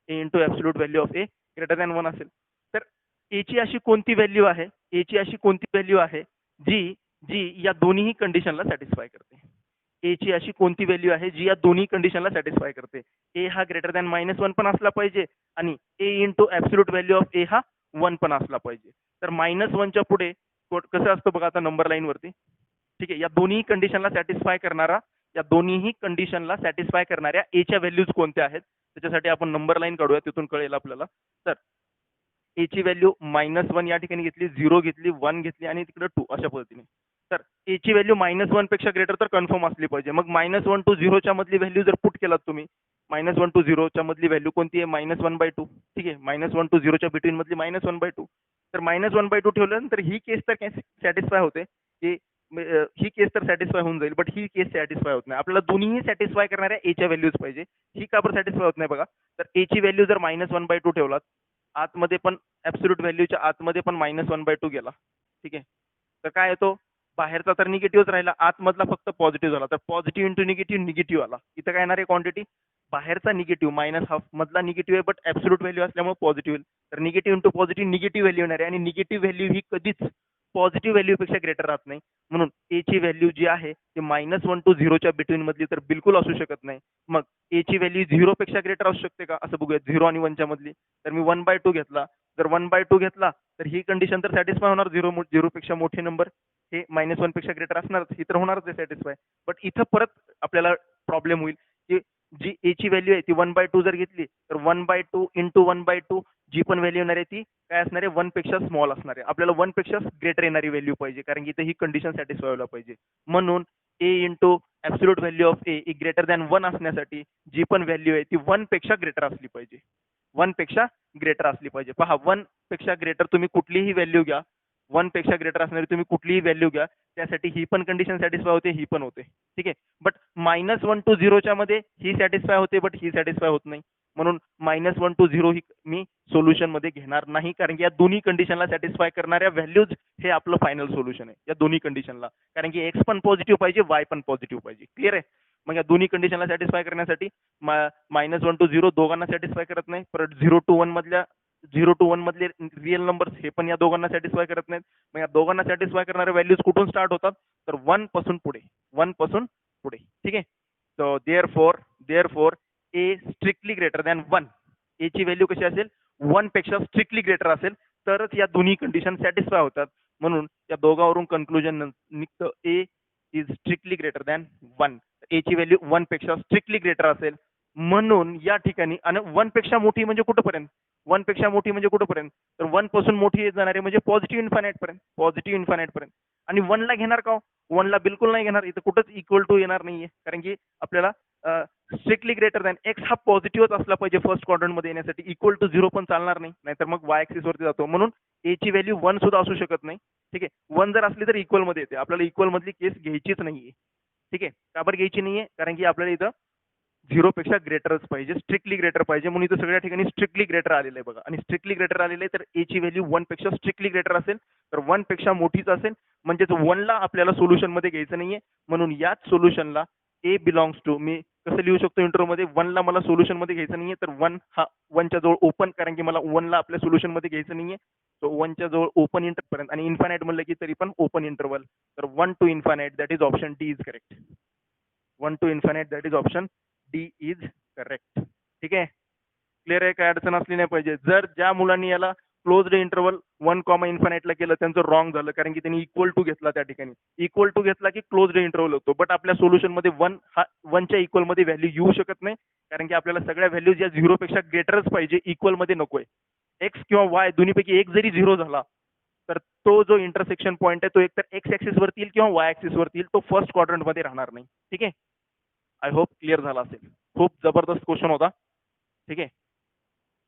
a into absolute value of a greater than 1 असेल. तर a ची अशी कोणती व्हॅल्यू आहे, a ची अशी कोणती व्हॅल्यू आहे जी जी या दोन्ही कंडिशनला सॅटिस्फाय करते. ए ची अशी कोणती व्हॅल्यू आहे जी या दोन्ही कंडिशनला सॅटिस्फाय करते. ए हा ग्रेटर दॅन -1 पण असला पाहिजे आणि ए इंटू ऍब्सोल्यूट व्हॅल्यू ऑफ ए हा 1 पण असला पाहिजे. तर -1 च्या पुढे कसं असतं बघा आता नंबर लाईन वरती. ठीक आहे, या दोन्ही कंडिशनला सॅटिस्फाय करणारा या दोन्हीही कंडिशनला सॅटिस्फाय करणाऱ्या एच्या व्हॅल्यूज कोणत्या आहेत त्याच्यासाठी आपण नंबर लाईन काढूया, तिथून कळेल आपल्याला. तर एची व्हॅल्यू -1 या ठिकाणी घेतली, 0 घेतली, 1 घेतली आणि तिकडे 2 अशा पद्धतीने. तर एची व्हॅल्यू -1 पेक्षा ग्रेटर तर कन्फर्म असली पाहिजे. मग -1 to 0 च्या मधली व्हॅल्यू जर पुट केलात तुम्ही, -1 to 0 च्या मधली व्हॅल्यू कोणती आहे? -1/2. ठीक आहे, -1 to 0 च्या बिटवीन मधली -1/2. तर -1/2 ठेवल्यानंतर ही केस तर सॅटिस्फाय होते की ही केस तर सॅटिस्फाय होऊन जाईल, बट ही केस सॅटिस्फाय होत नाही. आपल्याला दोन्ही सॅटिस्फाय करणाऱ्या एच्या व्हॅल्यूज पाहिजे. ही का बरं सॅटिस्फाय होत नाही बघा. तर एची व्हॅल्यू जर -1/2 ठेवलात, आतमध्ये पण ऍब्सोल्यूट व्हॅल्यूच्या आतमध्ये पण -1/2 गेला. ठीक आहे, तर काय येतो? बाहेरचा तर निगेटिव्हच राहिला, आतमधला फक्त पॉझिटिव्ह झाला. तर पॉझिटिव्ह इंटू निगेटिव्ह, निगेटिव्ह आला. इथं काय येणार आहे क्वांटिटी? बाहेरचा निगेटिव्ह -1/2 मधला निगेटिव्ह आहे, बट ऍब्सोल्यूट व्हॅल्यू असल्यामुळे पॉझिटिव्ह. तर negative into positive, negative value येणार आहे आणि निगेटिव्ह व्हॅल्यू ही कधीच पॉझिटिव्ह व्हॅल्यूपेक्षा ग्रेटर राहत नाही. म्हणून एची व्हॅल्यू जी आहे ती -1 to 0 च्या बिटवीन मधली तर बिलकुल असू शकत नाही. मग एची व्हॅल्यू 0 पेक्षा ग्रेटर असू शकते का? असं बघूया. 0 आणि 1 च्या मधली. तर मी 1/2 घेतला. जर 1/2 घेतला तर ही कंडिशन तर सॅटिस्फाय होणार. 0 पेक्षा मोठे नंबर हे -1 पेक्षा ग्रेटर असणारच, ही तर होणारच आहे सॅटिस्फाय. बट इथं परत आपल्याला प्रॉब्लेम होईल की जी एची व्हॅल्यू आहे ती 1/2 जर घेतली तर 1/2 इंटू 1/2 जी पण व्हॅल्यू येणार आहे ती काय असणार आहे? 1 पेक्षा स्मॉल असणार आहे. आपल्याला 1 पेक्षा ग्रेटर येणारी व्हॅल्यू पाहिजे, कारण की इथे ही कंडिशन सॅटिस्फाय व्हायला पाहिजे. म्हणून a into absolute value of a greater than 1 असण्यासाठी जी पण व्हॅल्यू आहे ती 1 पेक्षा ग्रेटर असली पाहिजे. 1 पेक्षा ग्रेटर असली पाहिजे. पहा, 1 पेक्षा ग्रेटर तुम्ही कुठलीही व्हॅल्यू घ्या, 1 पेक्षा ग्रेटर असणारी तुम्ही कुठलीही व्हॅल्यू घ्या, त्यासाठी ही पण कंडिशन सॅटिस्फाय होते, ही पण होते. ठीक आहे, बट -1 to 0 च्या मध्ये ही सॅटिस्फाय होते, बट ही सॅटिस्फाय होत नाही. म्हणून -1 to 0 ही मी सोल्युशन मध्ये घेणार नाही, कारण की या दोन्ही कंडिशनला सॅटिस्फाय करणाऱ्या व्हॅल्यूज हे आपलं फायनल सोल्युशन आहे या दोन्ही कंडिशनला. कारण की एक्स पण पॉझिटिव्ह पाहिजे, वाय पण पॉझिटिव्ह पाहिजे. क्लिअर आहे? मग या दोन्ही कंडिशनला सॅटिस्फाय करण्यासाठी -1 to 0 दोघांना सॅटिस्फाय करत नाही. परत 0 to 1 मधल्या 0 to 1 मधले रिअल नंबर्स हे पण या दोघांना सॅटिस्फाय करत नाहीत. मग या दोघांना सॅटिस्फाय करणारे व्हॅल्यूज कुठून स्टार्ट होतात? तर 1 पासून पुढे. 1 पासून पुढे. ठीक आहे, सो देअरफॉर ए स्ट्रिक्टली ग्रेटर दॅन 1. ए ची व्हॅल्यू कशी असेल? 1 पेक्षा स्ट्रिक्टली ग्रेटर असेल तरच या दोन्ही कंडिशन सॅटिस्फाय होतात. म्हणून या दोघांवरून कन्क्लुजन निघतं ए इज स्ट्रिक्टली ग्रेटर दॅन 1. ए ची व्हॅल्यू 1 पेक्षा स्ट्रिक्टली ग्रेटर असेल, म्हणून या ठिकाणी. आणि 1 पेक्षा मोठी म्हणजे कुठपर्यंत? 1 पेक्षा मोठी म्हणजे कुठपर्यंत? तर 1 पासून मोठी येत जाणारे म्हणजे पॉझिटिव्ह इन्फानाइट पर्यंत. पॉझिटिव्ह इन्फानाइट पर्यंत. आणि 1 ला घेणार का? 1 ला बिलकुल नाही घेणार. इथं कुठंच इक्वल टू येणार नाहीये, कारण की आपल्याला स्ट्रिक्टली ग्रेटर दॅन एक्स हा पॉझिटिव्हच असला पाहिजे फर्स्ट क्वाड्रंट मध्ये येण्यासाठी. इक्वल टू 0 पण चालणार नाही, नाहीतर मग वाय ऍक्सिस वरती जातो. म्हणून ए ची व्हॅल्यू 1 सुद्धा असू शकत नाही. ठीक आहे, 1 जर असली तर इक्वल मध्ये येते. आपल्याला इक्वल मधली केस घ्यायचीच नाहीये. ठीक आहे, का बरं घ्यायची नाहीये? कारण की आपल्याला इथं 0 पेक्षा ग्रेटरच पाहिजे, स्ट्रिक्टली ग्रेटर पाहिजे. म्हणून इथं सगळ्या ठिकाणी स्ट्रिक्टली ग्रेटर आलेलं आहे बघा. आणि स्ट्रिक्टली ग्रेटर आलेलं आहे तर ए ची व्हॅल्यू 1 पेक्षा स्ट्रिक्टली ग्रेटर असेल, तर 1 पेक्षा मोठीच असेल. म्हणजेच 1 ला आपल्याला सोल्युशन मध्ये घ्यायचं नाहीये. म्हणून याच सोल्युशनला ए बिलॉंग्स टू, मी कसं लिहू शकतो इंट्रो मध्ये? 1 ला मला सोल्युशन मध्ये घ्यायचं नाहीये, तर 1 हा 1 च्या जवळ ओपन, कारण की मला 1 ला आपल्या सोल्युशन मध्ये घ्यायचं नाहीये. सो 1 च्या जवळ ओपन इंटरपर्यंत. आणि इन्फानाइट म्हणलं की तरी पण ओपन इंटरवल. तर 1 to infinite, that is option D is correct. 1 to infinite, that is option D is correct. ठीक आहे, क्लिअर आहे? काय अडचण असली नाही पाहिजे. जर ज्या मुलांनी याला क्लोज्ड इंटरवल 1, इन्फानाइटला केलं त्यांचं रॉंग झालं, कारण की त्यांनी इक्वल टू घेतला. त्या ठिकाणी इक्वल टू घेतला की क्लोज्ड इंटरवल होतो. बट आपल्या सोल्युशन मध्ये 1 च्या इक्वल मध्ये व्हॅल्यू येऊ शकत नाही, कारण की आपल्याला सगळ्या व्हॅल्यूज या 0 पेक्षा ग्रेटरच पाहिजे, इक्वल मध्ये नकोय. एक्स किंवा वाय दोन्हीपैकी एक जरी 0 झाला तर तो जो इंटरसेक्शन पॉईंट आहे तो एकतर एक्स ऍक्सिस वरती येईल किंवा वाय ऍक्सिस वरती येईल. तो फर्स्ट क्वाड्रंट मध्ये राहणार नाही. ठीक आहे, आय होप क्लिअर झाला असेल. खूप जबरदस्त क्वेश्चन होता. ठीक आहे,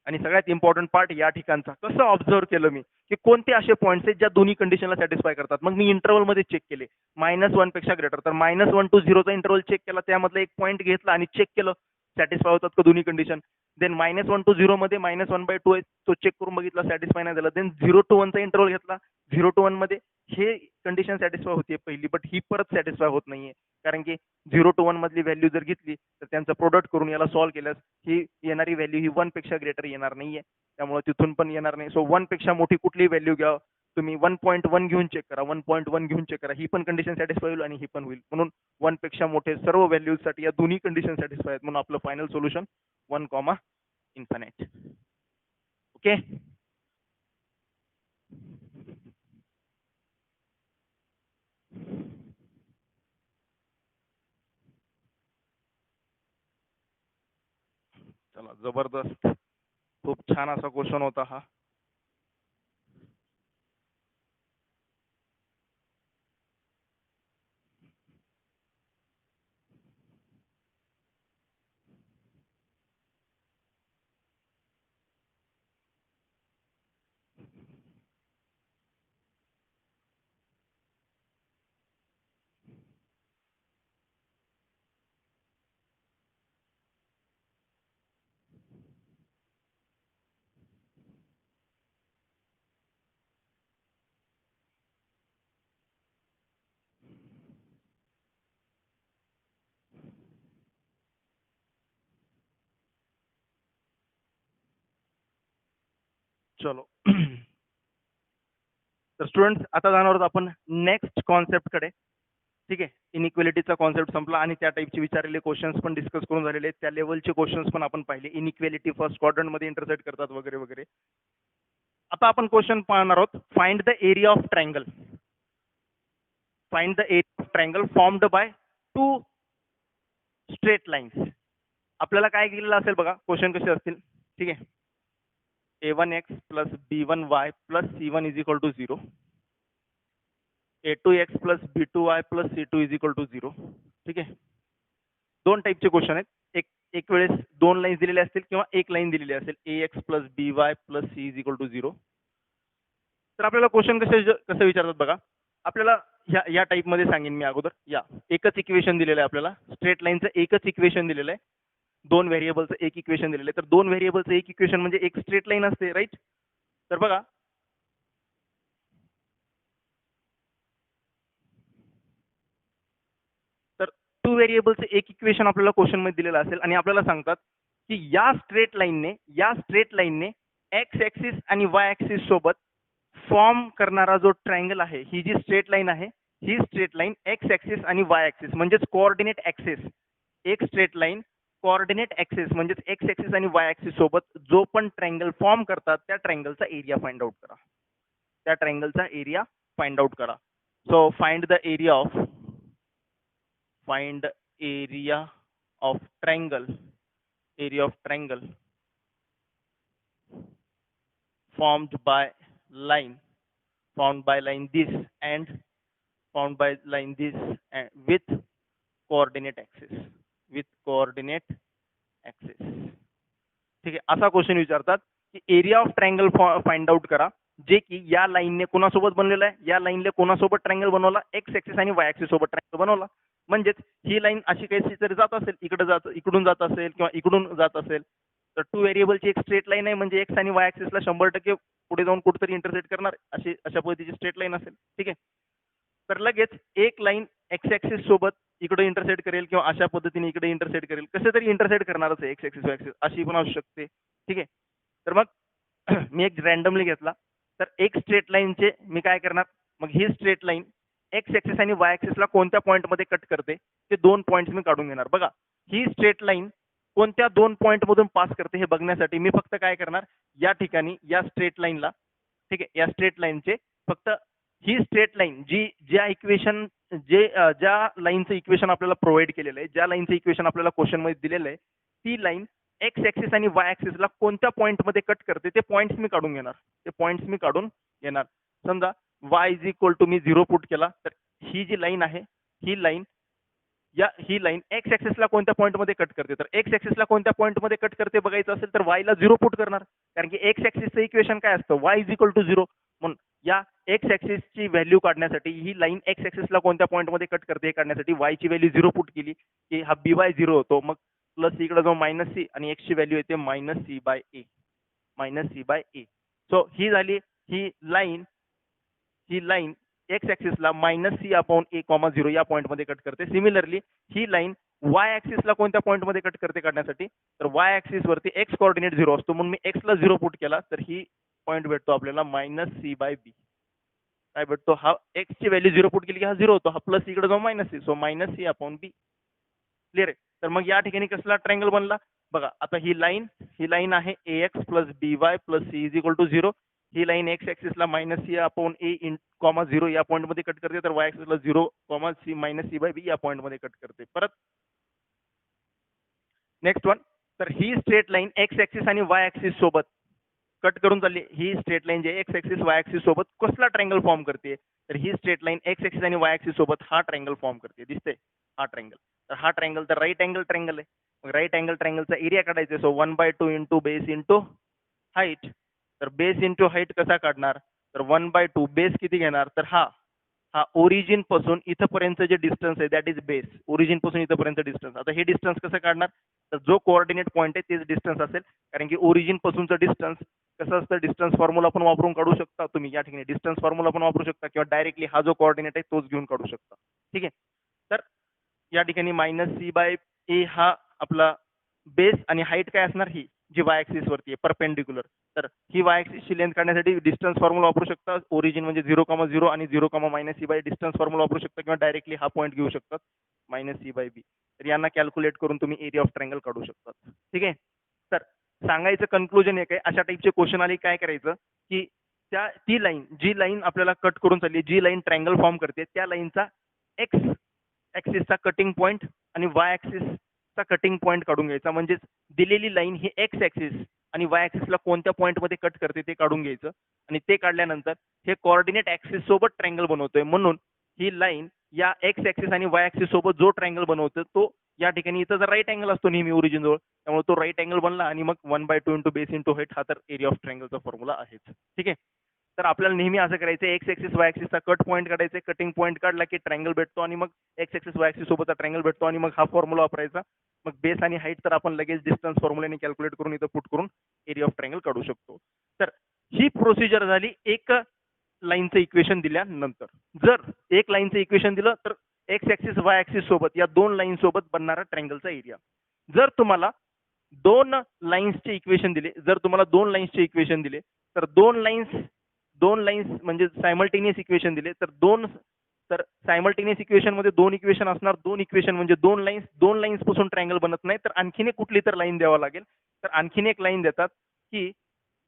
आणि सगळ्यात इम्पॉर्टंट पार्ट या ठिकाणचा, कसं ऑब्झर्व केलं मी की कोणते असे पॉईंट्स आहेत ज्या दोन्ही कंडिशनला सॅटिस्फाय करतात. मग मी इंटरवल मध्ये चेक केले, -1 पेक्षा ग्रेटर, तर -1 to 0 चा इंटरवल चेक केला, त्यामधला एक पॉईंट घेतला आणि चेक केलं सॅटिस्फाय होतात का दोन्ही कंडिशन. देन -1 to 0 मध्ये -1/2 आहे, तो चेक करून बघितला, सॅटिस्फाय नाही झाला. देन 0 to 1 चा इंटरवल घेतला, 0 to 1 मध्ये हे कंडिशन सॅटिस्फाय होते पहिली, बट ही परत सॅटिस्फाय होत नाहीये, कारण की 0 to 1 मधली व्हॅल्यू जर घेतली तर त्यांचं प्रोडक्ट करून याला सॉल्व्ह केल्यास ही येणारी व्हॅल्यू ही 1 पेक्षा ग्रेटर येणार नाहीये. त्यामुळे तिथून पण येणार नाही. सो 1 पेक्षा मोठी कुठली व्हॅल्यू घ्या तुम्ही, 1.1 घेऊन चेक करा, 1.1 घेऊन चेक करा, ही पण कंडिशन सॅटिस्फाय होईल आणि ही पण होईल. म्हणून 1 पेक्षा मोठे सर्व व्हॅल्यूज साठी या दोन्ही कंडिशन सॅटिस्फाय आहेत. म्हणून आपलं फायनल सोल्युशन 1, इन्फानाइट. ओके, चला जबरदस्त, खूप छान असा क्वेश्चन होता हा. चलो तर स्टुडंट्स आता जाणार आहोत आपण नेक्स्ट कॉन्सेप्ट कडे. ठीक आहे, इनइक्वेलिटीचा कॉन्सेप्ट संपला आणि त्या टाईपचे विचारलेले क्वेश्चन्स पण डिस्कस करून झालेले आहेत. त्या लेवलचे क्वेश्चन्स पण आपण पाहिले. इनइक्वेलिटी फर्स्ट क्वाड्रंट मध्ये इंटरसेक्ट करतात वगैरे वगैरे. आता आपण क्वेश्चन पाहणार आहोत. Find the area of triangle. Find the area of triangle formed by two straight lines. आपल्याला काय दिलेलं असेल बघा, क्वेश्चन कसे असतील. ठीक आहे, a1x plus b1y plus c1 is equal to 0. a2x plus b2y plus c2 is equal to 0. ठीक आहे, दोन टाईपचे क्वेश्चन आहेत. एक वेळेस दोन लाईन्स दिलेले असतील किंवा एक लाईन दिलेली असेल, ax plus by plus c is equal to 0. तर आपल्याला क्वेश्चन कसे विचारतात बघा. आपल्याला या टाईप मध्ये सांगेन मी अगोदर. या एकच इक्वेशन दिलेलं आहे आपल्याला, स्ट्रेट लाईनचं एकच इक्वेशन दिलेलं आहे. दोन व्हेरिएबलचं एक इक्वेशन दिलेलं आहे. तर दोन व्हेरिएबलचं एक इक्वेशन म्हणजे एक स्ट्रेट लाईन असते, राईट. तर बघा, तर टू व्हेरिएबलचं एक इक्वेशन आपल्याला क्वेश्चन मध्ये दिलेलं असेल आणि आपल्याला सांगतात की या स्ट्रेट लाईनने एक्स ऍक्सिस आणि वाय ऍक्सिस सोबत फॉर्म करणारा जो ट्रायंगल आहे, ही जी स्ट्रेट लाईन आहे, ही स्ट्रेट लाईन एक्स ऍक्सिस आणि वाय ऍक्सिस म्हणजेच कोऑर्डिनेट ऍक्सिस, एक स्ट्रेट लाईन कोऑर्डिनेट ऍक्सिस म्हणजेच एक्स ऍक्सिस आणि वाय ऍक्सिस सोबत जो पण ट्रायंगल फॉर्म करतात त्या ट्रायंगलचा एरिया फाइंड आउट करा. त्या ट्रायंगलचा एरिया फाइंड आउट करा. So find the area of triangle formed by line this and with coordinate axis. ठीक आहे, असा क्वेश्चन विचारतात की area of triangle find out करा, जे की या लाईनने कोणासोबत बनलेला आहे, या लाईनने कोणासोबत ट्रायंगल बनवला, एक्स ऍक्सिस आणि वाय ऍक्सिस सोबत ट्रायंगल बनवला. म्हणजेच ही लाईन अशी काही तरी जात असेल, इकडून जात असेल किंवा इकडून जात असेल, तर टू व्हेरिएबलची एक स्ट्रेट लाईन आहे म्हणजे एक्स आणि वाय ऍक्सिसला 100% पुढे जाऊन कुठेतरी इंटरसेक्ट करणार अशा पद्धतीची स्ट्रेट लाईन असेल. ठीक आहे, तर लगेच एक लाईन एक्स ऍक्सिस सोबत इकडे इंटरसेक्ट करेल किंवा अशा पद्धतीने इकडे इंटरसेक्ट करेल, कसे तरी इंटरसेक्ट करणारच आहे एक्स ऍक्सिस वाय ऍक्सिस, अशी पण असू शकते. ठीक आहे, तर मग मी एक रॅन्डमली घेतला, तर एक स्ट्रेट लाईनचे मी काय करणार, मग ही स्ट्रेट लाईन एक्स ऍक्सिस आणि वाय ऍक्सिसला कोणत्या पॉईंट मध्ये कट करते ते दोन पॉईंट्स मी काढून घेणार. बघा, ही स्ट्रेट लाईन कोणत्या दोन पॉईंट मधून पास करते हे बघण्यासाठी मी फक्त काय करणार, या ठिकाणी या स्ट्रेट लाईनला, ठीक आहे, या स्ट्रेट लाईनचे फक्त ही स्ट्रेट लाईन ज्या लाईनचं इक्वेशन आपल्याला प्रोव्हाइड केलेलं आहे, ज्या लाईनचं इक्वेशन आपल्याला क्वेश्चन मध्ये दिलेलं आहे, ती लाईन एक्स ऍक्सिस आणि वाय ऍक्सिसला कोणत्या पॉईंट मध्ये कट करते ते पॉईंट्स मी काढून घेणार. समजा y इज इक्वल टू मी 0 पुट केला, तर ही जी लाईन आहे, ही लाईन एक्स ऍक्सिसला कोणत्या पॉईंट मध्ये कट करते, तर एक्स ऍक्सिसला कोणत्या पॉईंट मध्ये कट करते बघायचं असेल तर y ला 0 पुट करणार, कारण की एक्स ऍक्सिसचं इक्वेशन काय असतं, y इज इक्वल टू 0. म्हणून या एक्स ऍक्सिसची व्हॅल्यू काढण्यासाठी ही लाईन एक्स ऍक्सिसला कोणत्या पॉईंट मध्ये कट करते हे काढण्यासाठी y ची व्हॅल्यू 0 पुट केली की हा by 0 होतो. मग प्लस इकडे जो मायनस सी आणि एक्स ची व्हॅल्यू येते minus c by a. So ही झाली ही लाईन एक्स ऍक्सिसला minus c upon a comma 0 या पॉईंट मध्ये कट करते. सिमिलरली ही लाईन वाय ऍक्सिसला कोणत्या पॉईंट मध्ये कट करते काढण्यासाठी, तर वाय ऍक्सिस वरती एक्स कोऑर्डिनेट 0 असतो म्हणून मी एक्स ला 0 पुट केला, तर ही पॉईंट भेटतो आपल्याला मायनस सी बाय बी. काय भेटतो, हा एक्स ची व्हॅल्यू 0 पुट केली की हा 0 होतो, हा प्लस इकडे जाऊन minus c, so minus c upon b. Clear आहे. तर मग या ठिकाणी कसला ट्रायंगल बनला बघा. आता ही लाईन आहे ax plus by plus c is equal to 0. ही लाईन एक्स ऍक्सिसला minus c upon a in comma 0 या पॉईंट मध्ये कट करते, तर वाय ऍक्सिसला 0 comma c minus c by b या पॉईंट मध्ये कट करते. परत नेक्स्ट वन, तर ही स्ट्रेट लाईन एक्स ऍक्सिस आणि वाय ऍक्सिस सोबत कट करून चालली. ही स्ट्रेट लाईन जे एक्स ऍक्सिस वाय ऍक्सिस सोबत कसला ट्रायंगल फॉर्म करते, तर ही स्ट्रेट लाईन एक्स ऍक्सिस आणि वाय ऍक्सिस सोबत हा ट्रायंगल फॉर्म करते. दिसते हा ट्रायंगल. तर हा ट्रायंगल तर राईट अँगल ट्रायंगल आहे. मग राईट अँगल ट्रायंगलचा एरिया काढायचा. So 1/2 into base into height. तर बेस इंटू हाईट कसा काढणार, तर 1/2 बेस किती घेणार, तर हा हा ओरिजिन पासून इथपर्यंत जे डिस्टन्स आहे दॅट इज बेस. ओरिजिन पासून इथपर्यंत डिस्टन्स. आता हे डिस्टन्स कसं काढणार, तर जो कोऑर्डिनेट पॉईंट आहे तेच डिस्टन्स असेल. कारण की ओरिजिन पासूनचं डिस्टन्स कसं असतं, डिस्टन्स फॉर्म्युला पण वापरून काढू शकता तुम्ही. या ठिकाणी डिस्टन्स फॉर्म्युला पण वापरू शकता किंवा डायरेक्टली हा जो कोऑर्डिनेट आहे तोच घेऊन काढू शकता. ठीक आहे. तर या ठिकाणी -c/a हा आपला बेस आणि हाईट काय असणार, ही जी वाय ऍक्सिस वरती आहे परपेंडिक्युलर. तर ही वाय ऍक्सिसची लेंथ काढण्यासाठी डिस्टन्स फॉर्म्युला वापरू शकता. ओरिजिन म्हणजे 0,0 आणि 0,-c डिस्टन्स फॉर्म्युला वापरू शकता किंवा डायरेक्टली हा पॉईंट घेऊ शकतात -c/b. तर यांना कॅल्क्युलेट करून तुम्ही एरिया ऑफ ट्रायंगल काढू शकता. ठीक आहे. तर सांगायचं कन्क्लुजन एक आहे, अशा टाईपचे क्वेश्चन आले काय करायचं, की ती लाईन जी लाईन आपल्याला कट करून चालली, जी लाईन ट्रायंगल फॉर्म करते, त्या लाईनचा एक्स ऍक्सिसचा कटिंग पॉईंट आणि वाय ऍक्सिसचा कटिंग पॉईंट काढून घ्यायचा. म्हणजेच दिलेली लाईन ही एक्स ऍक्सिस आणि वाय ऍक्सिसला कोणत्या पॉईंट मध्ये कट करते ते काढून घ्यायचं. आणि ते काढल्यानंतर हे कोऑर्डिनेट ऍक्सिस सोबत ट्रायंगल बनवतोय, म्हणून ही लाईन या एक्स ऍक्सिस आणि वाय ऍक्सिस सोबत जो ट्रायंगल बनवतो तो या ठिकाणी इथं जर राईट अँगल असतो नेहमी ओरिजिन जवळ, त्यामुळे तो राईट अँगल बनला आणि मग 1/2 इंटू बेस इंटू हाईट हा तर एरिया ऑफ ट्रायंगलचा फॉर्म्युला आहेच. ठीक आहे. तर आपल्याला नेहमी असं करायचं, एक्स ऍक्सिस वाय ऍक्सिसचा कट पॉईंट काढायचा. कटिंग पॉईंट काढला की ट्रायंगल भेटतो आणि मग एक्स ऍक्सिस वाय ऍक्सिस सोबतचा ट्रायंगल भेटतो आणि मग हा फॉर्म्युला वापरायचा. मग बेस आणि हाईट तर आपण लगेच डिस्टन्स फॉर्म्युलाने कॅल्क्युलेट करून इथं पुट करून एरिया ऑफ ट्रायंगल काढू शकतो. तर ही प्रोसिजर झाली एक लाईनचं इक्वेशन दिल्यानंतर. जर एक लाईनचं इक्वेशन दिलं तर एक्स ऍक्सिस वाय ऍक्सिस सोबत या दोन लाईन सोबत बनणारा ट्रायंगलचा एरिया. जर तुम्हाला दोन लाईन्सचे इक्वेशन दिले, तर दोन लाईन्स म्हणजे सायमल्टेनियस इक्वेशन दिले, तर सायमल्टेनियस इक्वेशन मध्ये दोन इक्वेशन असणार. दोन इक्वेशन म्हणजे दोन लाईन्स पासून ट्रायंगल बनत नाही, तर आणखीन एक कुठली तर लाईन द्यावा लागेल. तर आणखीन एक लाईन देतात की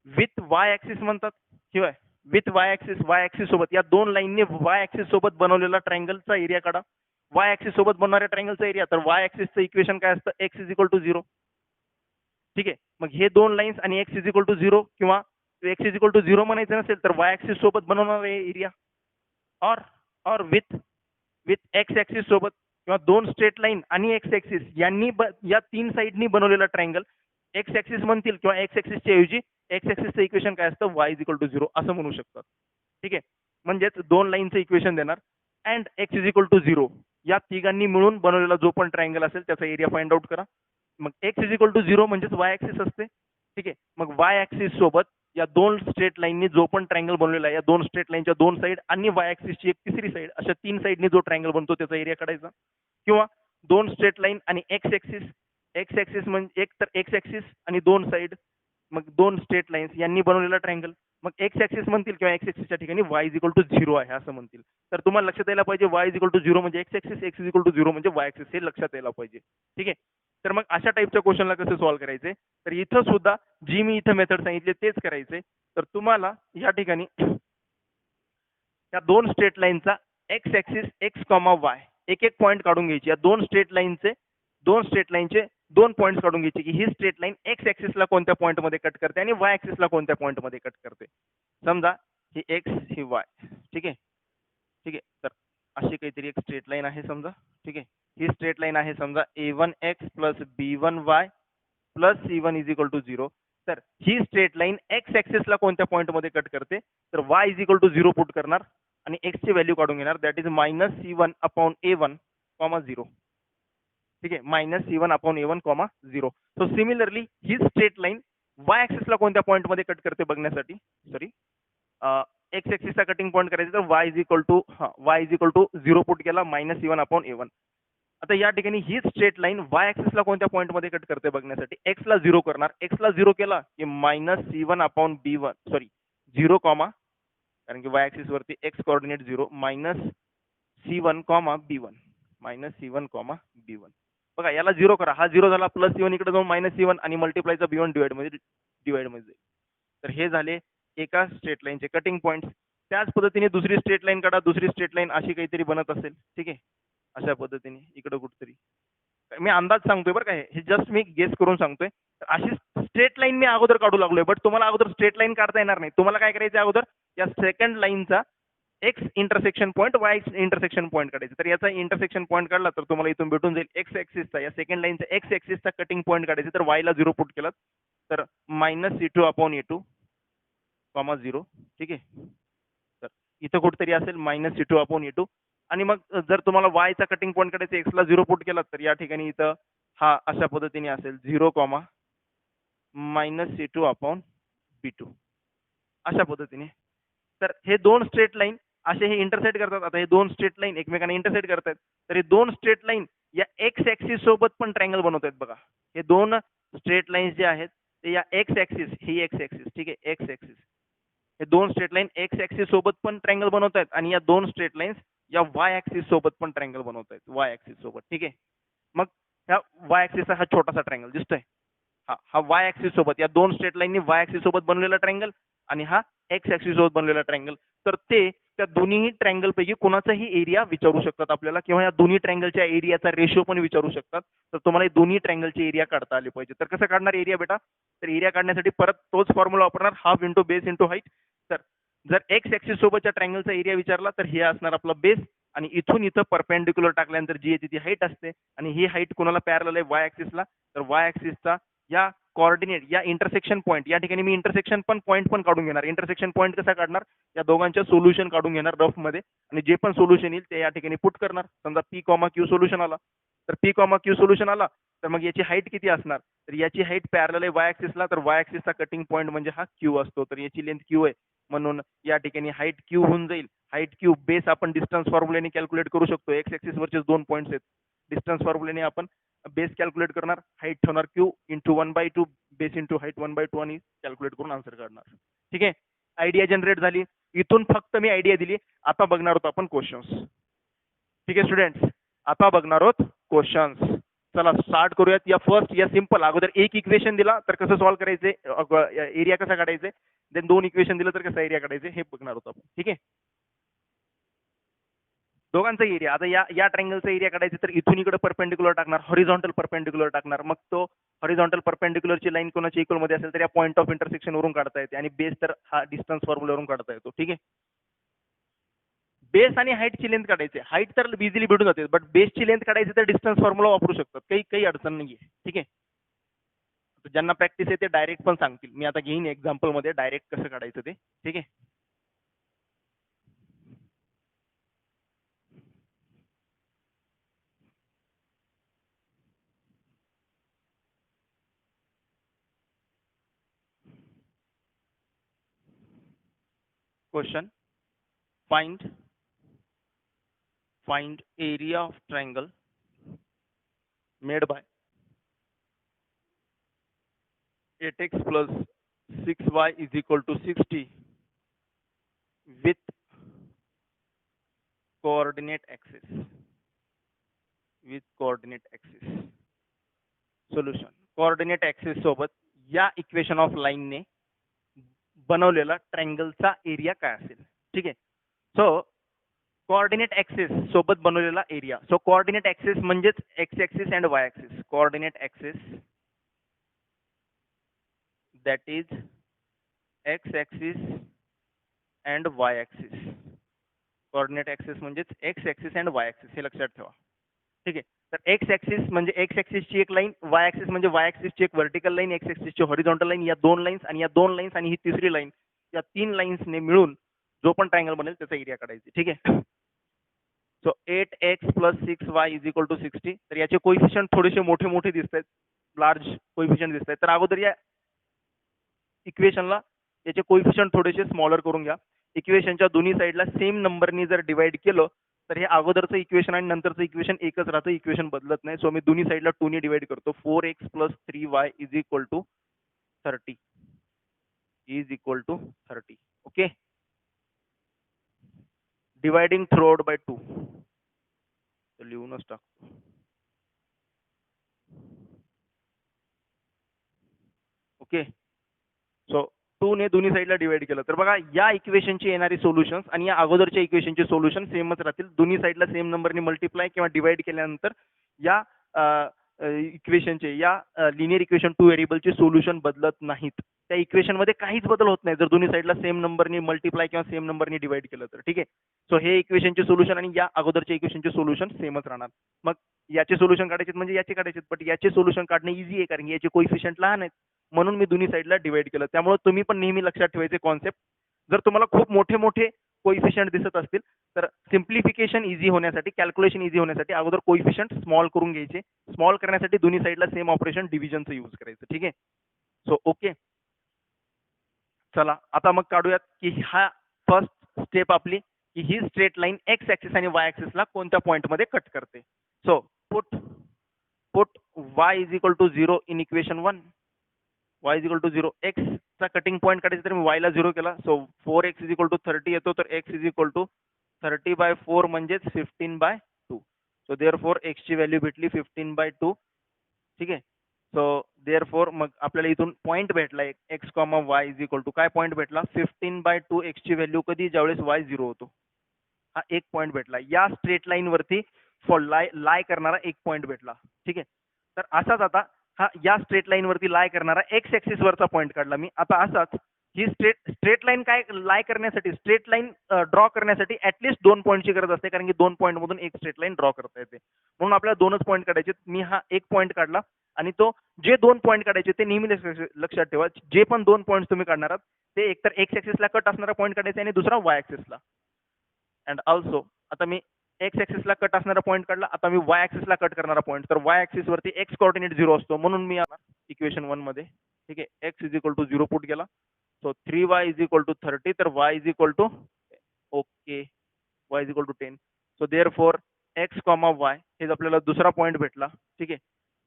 विथ वाय ऍक्सिस म्हणतात किंवा विथ वाय ऍक्सिस सोबत या दोन लाईनने वाय ऍक्सिस सोबत बनवलेला ट्रायंगलचा एरिया काढा. वाय ऍक्सिस सोबत बनणाऱ्या ट्रायंगलचा एरिया, तर वाय ऍक्सिसचं इक्वेशन काय असतं, एक्स इज इक्वल टू 0. ठीक आहे. मग हे दोन लाईन्स आणि एक्स इज इक्वल टू 0 किंवा एक्स इज इक्वल टू 0 म्हणायचं नसेल तर वाय ऍक्सिस सोबत बनवणार एरिया और विथ एक्स ऍक्सिस सोबत किंवा दोन स्ट्रेट लाईन आणि एक्स ऍक्सिस यांनी या तीन साईडनी बनवलेला ट्रायंगल एक्स ऍक्सिस म्हणतील किंवा एक्स ऍक्सिसच्या ऐवजी एक्स ऍक्सिसचं इक्वेशन काय असतं, वाय इज इक्वल टू 0 असं म्हणू शकतात. ठीक आहे. म्हणजेच दोन लाईनचं इक्वेशन देणार and x is equal to 0 या तिघांनी मिळून बनवलेला जो पण ट्रायंगल असेल त्याचा एरिया फाइंड आउट करा. मग एक्स इज इक्वल टू 0 म्हणजेच वाय ऍक्सिस असते. ठीक आहे. मग वाय ऍक्सिस सोबत या दोन स्ट्रेट लाईननी जो पण ट्रायंगल बनवलेला आहे, या दोन स्ट्रेट लाईनच्या दोन साईड आणि वाय ऍक्सिसची एक तिसरी साईड, अशा तीन साईडनी जो ट्रायंगल बनतो त्याचा एरिया काढायचा. किंवा दोन स्ट्रेट लाईन आणि एक्स ऍक्सिस म्हणजे एक तर एक्स ऍक्सिस आणि दोन साईड, मग दोन स्ट्रेट लाईन्स यांनी बनवलेला ट्रायंगल, मग एक्स ऍक्सिस म्हणतील किंवा एक्स ऍक्सिसच्या ठिकाणी वाय इज इक्वल टू 0 आहे असं म्हणतील. तर तुम्हाला लक्षात यायला पाहिजे वाय इज इक्वल टू 0 म्हणजे x axis, x is equal to 0 म्हणजे वाय ऍक्सिस, हे लक्षात यायला पाहिजे. ठीक आहे. तर मग अशा टाईपच्या क्वेश्चनला कसं सॉल्व्ह करायचे, तर इथं सुद्धा जी मी इथं मेथड सांगितली तेच करायचे. तर तुम्हाला या ठिकाणी या दोन स्ट्रेट लाईनचा x axis x comma Y एक एक पॉईंट काढून घ्यायची. या दोन स्ट्रेट लाईनचे दोन पॉईंट्स काढून घ्यायचे की ही स्ट्रेट लाईन एक्स ऍक्सिसला कोणत्या पॉईंट मध्ये कट करते आणि वाय ऍक्सिसला कोणत्या पॉईंट मध्ये कट करते. समजा ही एक्स ही वाय. ठीक आहे. ठीक आहे. तर अशी काहीतरी एक स्ट्रेट लाईन आहे समजा. ठीक आहे. ही स्ट्रेट लाईन आहे समजा a1x plus b1y plus c1 is equal to 0. तर ही स्ट्रेट लाईन एक्स ऍक्सिसला कोणत्या पॉईंट मध्ये कट करते, तर y is equal to 0 put करणार आणि एक्स ची व्हॅल्यू काढून घेणार, that is -c1 upon a1 0. ठीक आहे. -c1 upon a1 0. So similarly ही स्ट्रेट लाईन वाय ऍक्सिसला कोणत्या पॉईंट मध्ये कट करते बघण्यासाठी, एक्स ऍक्सिसचा कटिंग पॉईंट करायचा, तर y is equal to 0 put केला -c1 अपॉन a1. आता या ठिकाणी ही स्ट्रेट लाईन वाय ऍक्सिसला कोणत्या पॉईंट मध्ये कट करते बघण्यासाठी एक्स ला 0 करणार. एक्स ला 0 केला की -c1 अपॉन b1 0 कॉमा, कारण की वाय ऍक्सिस वरती एक्स कोऑर्डिनेट 0 -c1 b1 बघा याला 0 करा, हा 0 झाला, प्लस c1 इकडे जाऊन -c1 आणि मल्टिप्लायचा b1 डिवाइड मध्ये जाईल. तर हे झाले एका स्ट्रेट लाईनचे कटिंग पॉईंट. त्याच पद्धतीने दुसरी स्ट्रेट लाईन काढा. दुसरी स्ट्रेट लाईन अशी काहीतरी बनत असेल. ठीक आहे. अशा पद्धतीने इकडे कुठतरी मी अंदाज सांगतोय बरं का, हे जस्ट मी गेस करून सांगतोय. अशी स्ट्रेट लाईन मी अगोदर काढू लागलोय, बट तुम्हाला अगोदर स्ट्रेट लाईन काढता येणार नाही. तुम्हाला काय करायचं अगोदर, या सेकंड लाईनचा x intersection point, Y intersection point काढायचं. तर याचा इंटरसेक्शन पॉईंट काढला तर तुम्हाला इथून भेटून जाईल एक्स ऍक्सिसचा, या सेकंड लाईनचा एक्स ऍक्सिसचा कटिंग पॉईंट काढायचा. तर वायला 0 पुट केला तर -c2/a2 कॉमा 0. ठीक आहे, तर इथं कुठेतरी असेल -c2/a2. आणि मग जर तुम्हाला वायचा कटिंग पॉईंट काढायचा, एक्सला 0 पुट केला तर या ठिकाणी इथं हा अशा पद्धतीने असेल 0, -c2/b2 अशा पद्धतीने. तर हे दोन स्ट्रेट लाईन असे हे इंटरसेक्ट करतात. आता हे दोन स्ट्रेट लाईन एकमेकांना इंटरसेक्ट करतात, तर हे दोन स्ट्रेट लाईन या एक्स ऍक्सिस सोबत पण ट्रायंगल बनवत आहेत बघा. हे दोन स्ट्रेट लाईन्स जे आहेत ते या एक्स ऍक्सिस, ही एक्स ऍक्सिस, ठीक आहे, एक्स ऍक्सिस, हे दोन स्ट्रेट लाईन एक्स ऍक्सिस सोबत पण ट्रायंगल बनवत आहेत आणि या दोन स्ट्रेट लाईन्स या वाय ऍक्सिस सोबत पण ट्रायंगल बनवत आहेत, वाय ऍक्सिस सोबत. ठीक आहे, मग ह्या वाय ऍक्सिसचा हा छोटासा ट्रायंगल दिसतोय, हा वाय ऍक्सिस सोबत, या दोन स्ट्रेट लाईननी वाय ऍक्सिस सोबत बनलेला ट्रायंगल आणि हा एक्स ऍक्सिस सोबत बनलेला ट्रायंगल. तर ते त्या दोन्ही ट्रायंगल पैकी कोणाचाही एरिया विचारू शकतात आपल्याला, किंवा या दोन्ही ट्रायंगलच्या एरियाचा रेशो पण विचारू शकतात. तर तुम्हाला दोन्ही ट्रायंगलचे एरिया काढता आले पाहिजे. तर कसं काढणार एरिया बेटा, तर एरिया काढण्यासाठी परत तोच फॉर्म्युला वापरणार, half into base into height. तर जर एक्स ऍक्सिस सोबतच्या ट्रायंगलचा एरिया विचारला तर हे असणार आपला बेस, आणि इथून इथं परपेंडिक्युलर टाकल्यानंतर जी येते ती हाईट असते, आणि ही हाईट कोणाला पॅरलल आहे, वाय ऍक्सिसला. तर वाय ऍक्सिसचा या कोऑर्डिनेट, या इंटरसेक्शन पॉईंट, या ठिकाणी मी इंटरसेक्शन पॉईंट पण काढून घेणार. इंटरसेक्शन पॉईंट कसा काढणार, या दोघांच्या सोल्युशन काढून घेणार रफ मध्ये, आणि जे पण सोल्युशन येईल ते या ठिकाणी पुट करणार. समजा पी कॉमा क्यू सोल्युशन आला, तर पी कॉमा क्यू सोल्युशन आला तर मग याची हाईट किती असणार, तर याची हाईट पॅरलल आहे वाय ऍक्सिसला, तर वाय ऍक्सिसचा कटिंग पॉईंट म्हणजे हा क्यू असतो, तर याची लेंथ क्यू आहे, म्हणून या ठिकाणी हाईट क्यू होऊन जाईल. हाईट क्यू बेस आपण डिस्टन्स फॉर्म्युलेने कॅल्क्युलेट करू शकतो. एक्स ऍक्सिस वरचे दोन पॉईंट्स आहेत, डिस्टन्स फॉर्म्युलेने आपण बेस कॅल्क्युलेट करणार, हाईट ठेवणार Q into 1/2, base into height 1/2 आणि कॅल्क्युलेट करून आन्सर काढणार. ठीक आहे, आयडिया जनरेट झाली. इथून फक्त मी आयडिया दिली. आता बघणार आहोत आपण क्वेश्चन्स. ठीक आहे स्टुडंट्स, आता बघणार आहोत क्वेश्चन्स. चला स्टार्ट करूयात. या फर्स्ट, या सिंपल, अगोदर एक इक्वेशन दिला तर कसं सॉल्व्ह करायचे, एरिया कसा काढायचे, देन दोन इक्वेशन दिलं तर कसा एरिया काढायचे हे बघणार आहोत आपण. ठीक आहे, दोघांचा एरिया. आता या ट्रायंगलचा एरिया काढायचा तर इथून इकडे परपेंडिक्युलर टाकणार, हॉरिझॉन्टल परपेंडिक्युलर टाकणार. मग तो हॉरिझॉन्टल परपेंडिक्युलरची लाईन कोणाची इक्वल मध्ये असेल तर या पॉईंट ऑफ इंटरसेक्शन वरून काढता येते, आणि बेस तर हा डिस्टन्स फॉर्म्युलावरून काढता येतो. ठीक आहे, बेस आणि हाईटची लेंथ काढायची. हाईट तर इझिली भेटून जाते, बट बेसची लेंथ काढायची तर डिस्टन्स फॉर्म्युला वापरू शकतात, काही अडचण नाही आहे. ठीक आहे, ज्यांना प्रॅक्टिस आहे ते डायरेक्ट पण सांगतील. मी आता घेईन एक्झाम्पल मध्ये डायरेक्ट कसं काढायचं ते. ठीक आहे, question, find area of triangle made by 8x plus 6y is equal to 60 with coordinate axis. Solution, coordinate axis सोबत या इक्वेशन ऑफ लाईन ने बनवलेला ट्रायंगलचा एरिया काय असेल. ठीक आहे, सो कोऑर्डिनेट ऍक्सिस सोबत बनवलेला एरिया. सो कोऑर्डिनेट ऍक्सिस म्हणजेच x axis and y axis. Coordinate axis that is x axis and y axis. Coordinate axis म्हणजेच x axis and y axis, हे लक्षात ठेवा. ठीक आहे, तर एक्स ऍक्सिस म्हणजे एक्स ऍक्सिसची एक लाईन, वाय ऍक्सिस म्हणजे वाय ऍक्सिसची एक व्हर्टिकल लाईन, एक्स ऍक्सिसची हॉरिझॉन्टल लाईन. या दोन लाईन्स आणि या दोन लाईन्स आणि ही तिसरी लाईन, या तीन लाईन्सने मिळून जो पण ट्रायंगल बनेल त्याचा एरिया काढायचा. ठीक आहे, so 8x plus 6y is equal to 60. तर याचे कोइफिशियंट थोडेसे मोठे मोठे दिसत आहेत, लार्ज कोइफिशियंट दिसत आहेत. तर अगोदर या इक्वेशनला याचे कोइफिशियंट थोडेसे स्मॉलर करून घ्या. इक्वेशनच्या दोन्ही साईडला सेम नंबरनी जर डिवाइड केलं तर हे अगोदरचं इक्वेशन आणि नंतरचं इक्वेशन एकच राहतं, इक्वेशन बदलत नाही. सो मी दोन्ही साईडला 2 ने डिवाइड करतो. 4x plus 3y is equal to 30 is equal to 30. Okay, dividing through out by 2 तर लिहूनच टाकतो. ओके, सो 2 ने दोन्ही साईडला डिवाइड केलं तर बघा या इक्वेशनची येणारी सोल्युशन्स आणि या अगोदरच्या इक्वेशनचे सोल्युशन सेमच राहतील. दोन्ही साईडला सेम नंबरने मल्टिप्लाय किंवा डिवाइड केल्यानंतर या इक्वेशनचे या लिनियर इक्वेशन टू व्हेरिएबलचे सोल्युशन बदलत नाहीत. त्या इक्वेशन मध्ये काहीच बदल होत नाही जर दोन्ही साईडला सेम नंबरनी मल्टिप्लाय किंवा सेम नंबरनी डिवाइड केलं तर. ठीक आहे. सो हे इक्वेशनचे सोल्युशन आणि या अगोदरच्या इक्वेशनचे सोल्युशन सेमच राहणार. मग याचे सोल्युशन काढायचे म्हणजे याचे काढायचे, बट याचे सोल्युशन काढणे इझी आहे कारण याचे कोइफिशियंट लहान आहेत म्हणून मी दोन्ही साईडला डिवाइड केलं. त्यामुळे तुम्ही पण नेहमी लक्षात ठेवायचे कॉन्सेप्ट, जर तुम्हाला खूप मोठे मोठे कोइफिशियंट दिसत असतील तर सिम्प्लिफिकेशन इझी होण्यासाठी, कॅल्क्युलेशन इझी होण्यासाठी अगोदर कोइफिशियंट स्मॉल करून घ्यायचे. स्मॉल करण्यासाठी दोन्ही साईडला सेम ऑपरेशन डिव्हिजनचं यूज करायचं. ठीक आहे. सो ओके, चला आता मग काढूयात की हा फर्स्ट स्टेप आपली की ही स्ट्रेट लाईन एक्स ऍक्सिस आणि वाय ऍक्सिसला कोणत्या पॉइंट मध्ये कट करते. So put put y is equal to 0 in equation 1. y is equal to 0, x चा कटिंग पॉइंट काढायचा तर मी y ला 0 केला. So 4x is equal to 30 येतो, तर x इज इक्वल टू 30/4 म्हणजेच 15/2. सो देअरफॉर x ची व्हॅल्यू भेटली 15/2. ठीक आहे. सो देअरफॉर मग आपल्याला इथून पॉईंट भेटला x comma y is equal to काय पॉईंट भेटला 15/2. एक्स ची व्हॅल्यू कधी ज्यावेळेस वाय 0 होतो. हा एक पॉईंट भेटला. या स्ट्रेट लाईन वरती फॉर लाय करणारा एक पॉईंट भेटला. ठीक आहे. तर असाच आता हा या स्ट्रेट लाईन वरती लाय करणारा एक्स ऍक्सिस वरचा पॉईंट काढला मी. आता असाच ही स्ट्रेट लाईन काय लाय करण्यासाठी, स्ट्रेट लाईन ड्रॉ करण्यासाठी ऍटलीस्ट 2 पॉईंटची गरज असते कारण की 2 पॉईंट मधून एक स्ट्रेट लाईन ड्रॉ करता येते. म्हणून आपल्याला 2च पॉईंट काढायचे. मी हा एक पॉईंट काढला आणि तो जे 2 पॉईंट काढायचे ते नेहमी लक्षात ठेवा. जे पण 2 पॉईंट तुम्ही काढणार आहात ते एकतर एक्स ऍक्सिसला कट असणारा पॉईंट काढायचा आणि दुसरा वाय ऍक्सिसला. अँड ऑल्सो आता मी एक्स ऍक्सिसला कट असणारा पॉईंट काढला, आता मी वाय ऍक्सिसला कट करणारा पॉईंट. तर वाय ऍक्सिस वरती एक्स कोऑर्डिनेट 0 असतो म्हणून मी इक्वेशन 1 मध्ये ठीक आहे x is equal to 0 put केला. So 3y is equal to 30, तर y is equal to okay y is equal to 10. So therefore x comma Y हे आपल्याला दुसरा पॉईंट भेटला. ठीक आहे.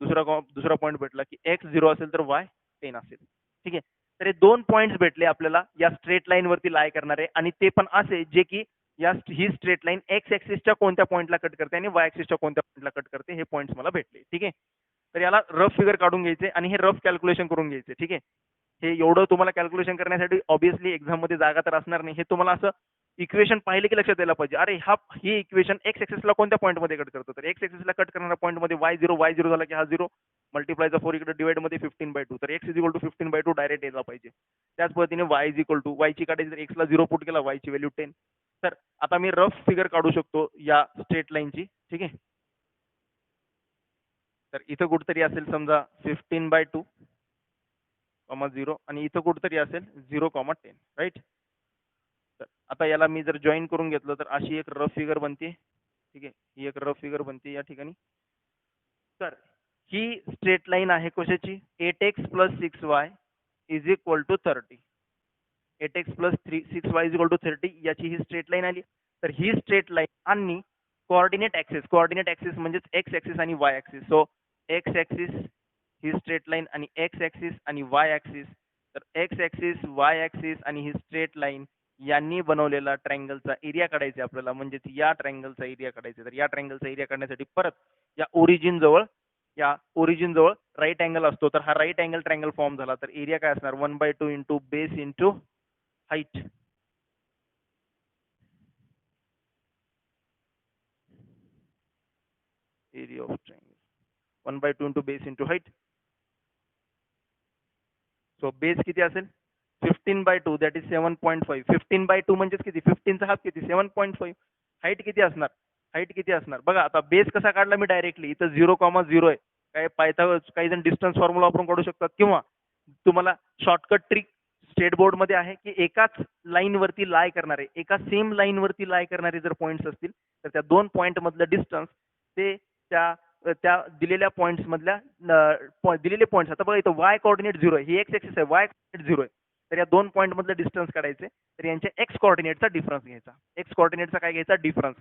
दुसरा पॉईंट भेटला की एक्स 0 असेल तर वाय 10 असेल. ठीक आहे. तर हे 2 पॉईंट्स भेटले आपल्याला या स्ट्रेट लाईन वरती लाय करणारे आणि ते पण असे जे की ही स्ट्रेट लाईन एक्स ऍक्सिसच्या कोणत्या पॉईंटला कट करते आणि वाय ऍक्सिसच्या कोणत्या पॉईंटला कट करते हे पॉईंट्स मला भेटले. ठीक आहे. तर याला रफ फिगर काढून घ्यायचे आणि हे रफ कॅल्क्युलेशन करून घ्यायचे. ठीक आहे. हे एवढं तुम्हाला कॅल्क्युलेशन करण्यासाठी ऑब्विसली एक्झाम मध्ये जागा तर असणार नाही. हे तुम्हाला असं इक्वेशन पाहिले की लक्षात यायला पाहिजे. अरे ही इक्वेशन एक्स ऍक्सिसला कोणत्या पॉईंट मध्ये कट करतो, तर एक्स ऍक्सिसला कट करणाऱ्या पॉईंट मध्ये y0 झाला की हा 0 मल्टिप्लायचा 4 इकडे डिवाइड मध्ये 15/2. तर x is equal to 15/2 direct यायला पाहिजे. त्याच पद्धतीने y is equal to y ची काढायची तर x ला 0 पुट केला, y ची व्हॅल्यू 10. तर आता मी रफ फिगर काढू शकतो या स्ट्रेट लाईनची. ठीक आहे. तर इथं कुठतरी असेल समजा 15/2 0 आणि इथं कुठतरी असेल 0,10. राईट. तर आता याला मी जर जॉईन करून घेतलं तर अशी एक रफ फिगर बनते. ठीक आहे. ही एक रफ फिगर बनते या ठिकाणी. तर ही स्ट्रेट लाईन आहे कशाची 8x + 6y is equal to 30. 8x + 6y is equal to 30 याची ही स्ट्रेट लाईन आली. तर ही स्ट्रेट लाईन आणि कोऑर्डिनेट ऍक्सिस म्हणजेच एक्स ऍक्सिस आणि y axis. So x axis ही स्ट्रेट लाईन आणि एक्स ऍक्सिस आणि वाय ऍक्सिस. तर एक्स ऍक्सिस वाय ऍक्सिस आणि ही स्ट्रेट लाईन यांनी बनवलेला ट्रायंगलचा एरिया काढायचा आपल्याला, म्हणजेच या ट्रायंगलचा एरिया काढायचा. तर या ट्रायंगलचा एरिया काढण्यासाठी परत या ओरिजिन जवळ राईट अँगल असतो. तर हा राईट अँगल ट्रायंगल फॉर्म झाला. तर एरिया काय असणार 1/2 into base into height. Area of triangle 1/2 into base into height. So base किती असेल 15/2 दॅट इज 7.5. 15/2 म्हणजेच किती 15 चा हाफ किती 7.5. हाईट किती असणार बघा. आता बेस कसा काढला मी डायरेक्टली इथं 0,0 आहे. काय पायथा काही जण डिस्टन्स फॉर्म्युला वापरून काढू शकतात किंवा तुम्हाला शॉर्टकट ट्रिक स्टेट बोर्ड मध्ये आहे की एकाच लाईन वरती लाय करणारे, एका सेम लाईन वरती लाय करणारे जर पॉईंट्स असतील तर त्या 2 पॉईंट मधलं डिस्टन्स ते त्या दिलेल्या पॉईंट्स मधल्या दिलेले पॉईंट्स. आता बघा इथं वाय कोऑर्डिनेट 0 आहे, ही एक्स ऍक्सिस आहे, वाय कोऑर्डिनेट 0 आहे. तर या 2 पॉईंट मधलं डिस्टन्स काढायचे. तर यांच्या एक्स कोऑर्डिनेटचा डिफरन्स घ्यायचा. एक्स कोऑर्डिनेटचा काय घ्यायचा डिफरन्स.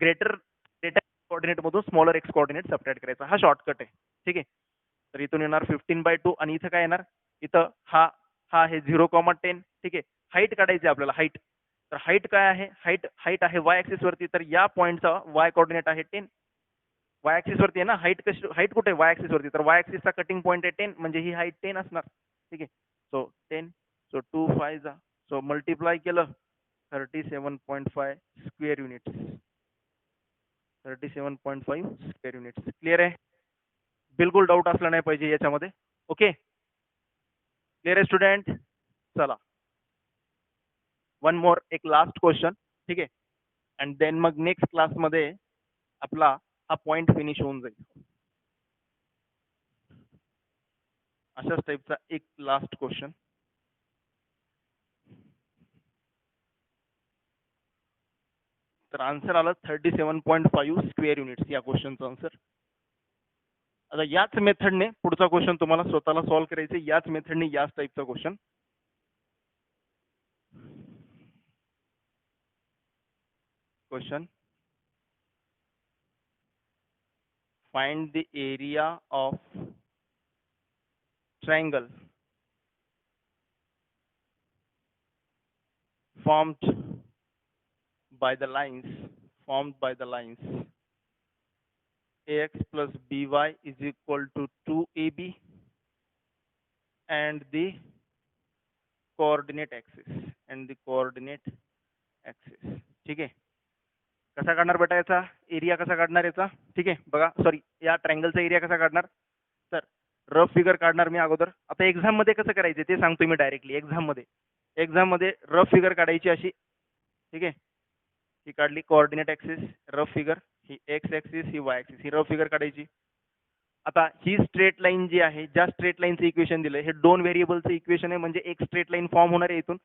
ग्रेटर कोऑर्डिनेट मधून स्मॉलर एक्स कोऑर्डिनेट सबट्रॅक्ट करायचा. हा शॉर्टकट आहे. ठीक आहे. तर इथून येणार 15/2 आणि इथं काय येणार इथं हा आहे 0,10. ठीक आहे. हाईट काढायची आपल्याला हाईट. तर हाईट काय आहे हाईट आहे वाय ऍक्सिस वरती. तर या पॉईंटचा वाय कोऑर्डिनेट आहे 10. वाय ऍक्सिस वरती आहे ना हाईट कुठे वाय ऍक्सिस वरती. तर वाय ऍक्सिसचा कटिंग पॉईंट आहे 10 म्हणजे ही हाईट 10 असणार. ठीक आहे. सो 10 सो 2 5 जा सो मल्टिप्लाय केलं 37.5 square units. 37.5 square units. Clear आहे. बिलकुल डाऊट असला नाही पाहिजे याच्यामध्ये. ओके, क्लिअर आहे स्टुडंट? चला, वन मोर, एक लास्ट क्वेश्चन, ठीक आहे, अँड देन मग नेक्स्ट क्लासमध्ये आपला हा पॉइंट फिनिश होऊन जाईल. अशाच टाईपचा एक लास्ट क्वेश्चन. तर आन्सर आलं 37.5 स्क्वेअर युनिट्स या क्वेश्चनचं आन्सर. आता याच मेथडने पुढचा क्वेश्चन तुम्हाला स्वतःला सॉल्व्ह करायचं, याच मेथडने याच टाईपचा question. Question, find the area of triangle formed by the lines ax plus by is equal to 2ab and the coordinate axis ठीक आहे. कसा काढणार बेटा याचा एरिया, कसा काढणार याचा? ठीक आहे, बघा, सॉरी, या ट्रायंगलचा एरिया कसा काढणार? तर रफ फिगर काढणार मी अगोदर. आता एक्झाम मध्ये कसं करायचं ते सांगतो मी डायरेक्टली. एक्झाम मध्ये रफ फिगर काढायची अशी, ठीक आहे. ही काढली कोऑर्डिनेट ऍक्सिस, रफ फिगर, ही एक्स ऍक्सिस, ही वाय ऍक्सिस, ही रफ फिगर काढायची. आता ही स्ट्रेट लाईन जी आहे, ज्या स्ट्रेट लाईनचं इक्वेशन दिलंय, हे दोन व्हेरिएबलचं इक्वेशन आहे, म्हणजे एक स्ट्रेट लाईन फॉर्म होणार आहे इथून.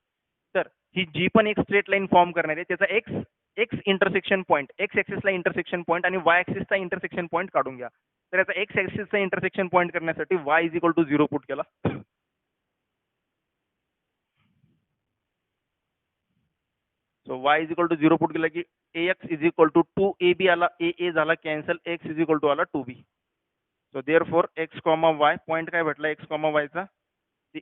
तर ही जी पण एक स्ट्रेट लाईन फॉर्म करणार आहे त्याचा x x intersection point, x ऍक्सिसला इंटरसेक्शन पॉईंट आणि वाय ऍक्सिसचा इंटरसेक्शन पॉईंट काढून घ्या. तर याचा एक्स ऍक्सिसचा इंटरसेक्शन पॉईंट करण्यासाठी y is equal to 0 put केला. So y is equal to 0 put केला की ax is equal to 2ab आला, a झाला cancel, x is equal to आला 2b. So therefore x comma y, point काय भेटला x comma वायचा,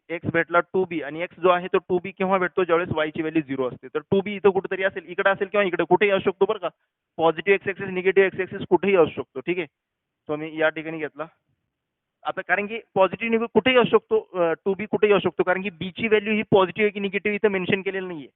x भेटला 2b, आणि एक्स जो आहे तो 2b केव्हा भेटतो, ज्यावेळेस y ची व्हॅल्यू 0 असते. तर 2b इथं कुठेतरी असेल, इकडे असेल किंवा इकडे कुठेही असू शकतो बरं का. Positive x axis, negative x axis कुठेही असू शकतो, ठीक आहे. सो मी या ठिकाणी घेतला. आता कारण की पॉझिटिव्ह निगेटिव्ह कुठेही असू शकतो, 2b कुठेही असू शकतो, कारण की b ची व्हॅल्यू ही पॉझिटिव्ह आहे की निगेटिव्ह इथं मेन्शन केलेलं नाहीये,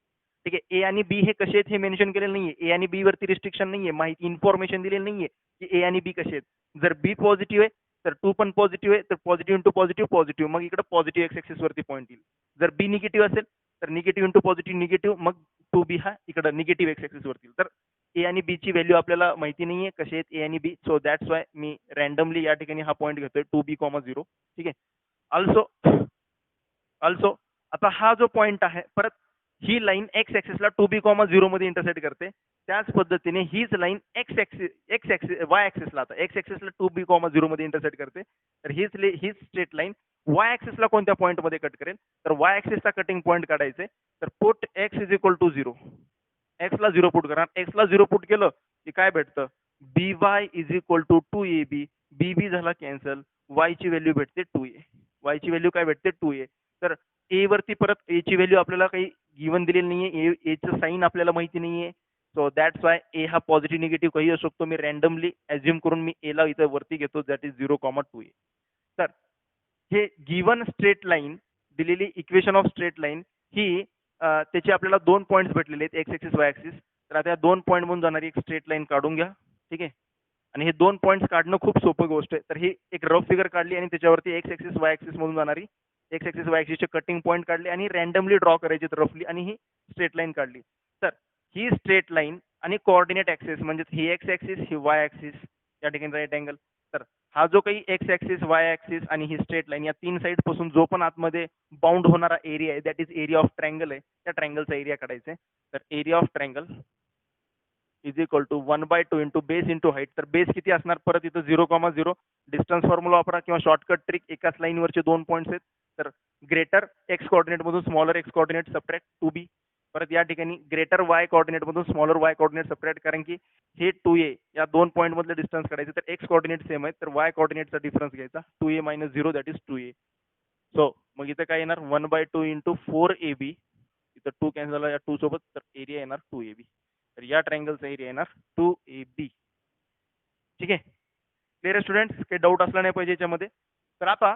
ठीक आहे. ए आणि बी हे कसे आहेत हे मेन्शन केलेलं नाहीये. ए आणि बी वरती रिस्ट्रिक्शन नाहीये, माहिती इन्फॉर्मेशन दिलेली नाहीये की ए आणि बी कसे आहेत. जर बी पॉझिटिव्ह आहे तर 2 पण पॉझिटिव्ह आहे, तर पॉझिटिव्ह इंटू पॉझिटिव्ह, मग इकडे पॉझिटिव्ह एक्स ऍक्सिस वरती पॉईंट येईल. जर बी निगेटिव्ह असेल तर निगेटिव्ह इंटू पॉझिटिव्ह, मग 2b हा इकडे निगेटिव्ह एक्स ऍक्सिस वरती. तर ए आणि बी ची व्हॅल्यू आपल्याला माहिती नाहीये कसे आहेत ए आणि बी. सो दॅट्स वाय मी रॅन्डमली या ठिकाणी हा पॉईंट घेतोय 2b,0, ठीक आहे. ऑल्सो आता हा जो पॉईंट आहे, परत ही लाईन एक्स ऍक्सिसला 2b,0 मध्ये इंटरसेक्ट करते. त्याच पद्धतीने हीच लाईन वाय ऍक्सिसला, आता एक्स ऍक्सिसला 2b,0 मध्ये इंटरसेक्ट करते. तर हीच स्ट्रेट लाईन वाय ऍक्सिसला कोणत्या पॉईंट मध्ये कट करेल, तर वाय ऍक्सिसचा कटिंग पॉईंट काढायचे. तर put x is equal to 0, एक्सला 0 पुट करा. एक्सला 0 पुट केलं की काय भेटतं, by is equal to 2ab, b b झाला कॅन्सल, वाय ची व्हॅल्यू भेटते 2a, वाय ची व्हॅल्यू काय भेटते 2a. तर ए वरती परत ए ची व्हॅल्यू आपल्याला काही गिवन दिलेली नाहीये, एचं साईन आपल्याला माहिती नाहीये. सो दॅट्स वाय ए हा पॉझिटिव्ह निगेटिव्ह काही असू शकतो. मी रॅन्डमली अज्युम करून मी ए ला इथं वरती घेतो, दॅट इज 0,2a. तर हे गिवन स्ट्रेट लाईन, दिलेली इक्वेशन ऑफ स्ट्रेट लाईन ही त्याचे आपल्याला दोन पॉईंट्स भेटलेले आहेत, एक्स ऍक्सिस वाय ऍक्सिस. तर आता या दोन पॉईंट म्हणून जाणारी एक स्ट्रेट लाईन काढून घ्या, ठीक आहे. आणि हे दोन पॉईंट्स काढणं खूप सोपं गोष्ट आहे. तर ही एक रफ फिगर काढली आणि त्याच्यावरती एक्स ऍक्सिस वाय ऍक्सिस म्हणून जाणारी एक्स ऍक्सिस वाय ऍक्सिसचे कटिंग पॉईंट काढले आणि रॅन्डमली ड्रॉ करायचे रफली, आणि ही स्ट्रेट लाईन काढली. तर ही स्ट्रेट लाईन आणि कोऑर्डिनेट ऍक्सिस म्हणजे ही एक्स ऍक्सिस, ही वाय ऍक्सिस, या ठिकाणी राईट अँगल. तर हा जो काही एक्स ऍक्सिस, वाय ऍक्सिस आणि ही स्ट्रेट लाईन, या तीन साइड पासून जो पण आतमध्ये बाउंड होणारा एरिया आहे, that is area of triangle आहे. त्या ट्रायंगलचा एरिया काढायचा आहे. तर area of triangle is equal to 1/2 into base into height. तर बेस किती असणार, परत इथं 0,0 डिस्टन्स फॉर्म्युला वापरा किंवा शॉर्टकट ट्रिक, एकाच लाईनवरचे दोन पॉईंट्स आहेत. तर ग्रेटर एक्स कोऑर्डिनेट मधून smaller x coordinate subtract 2b. परत या ठिकाणी ग्रेटर वाय कोऑर्डिनेट मधून स्मॉलर वाय कोऑर्डिनेट सबट्रॅक्ट, कारण की हे 2a या दोन पॉईंट मधले डिस्टन्स काढायचे. तर एक्स कोऑर्डिनेट सेम आहे, तर वाय कोऑर्डिनेटचा डिफरन्स घ्यायचा, 2a - 0 that is 2a. So मग इथं काय येणार, 1/2 इंटू 4ab, इथं 2 कॅन्सल झाला या 2 सोबत, तर एरिया येणार 2ab. तर या ट्रायंगलचा एरिया येणार 2ab, ठीक आहे. क्लिअर स्टुडंट्स, काही डाऊट असला नाही पाहिजे याच्यामध्ये. तर आता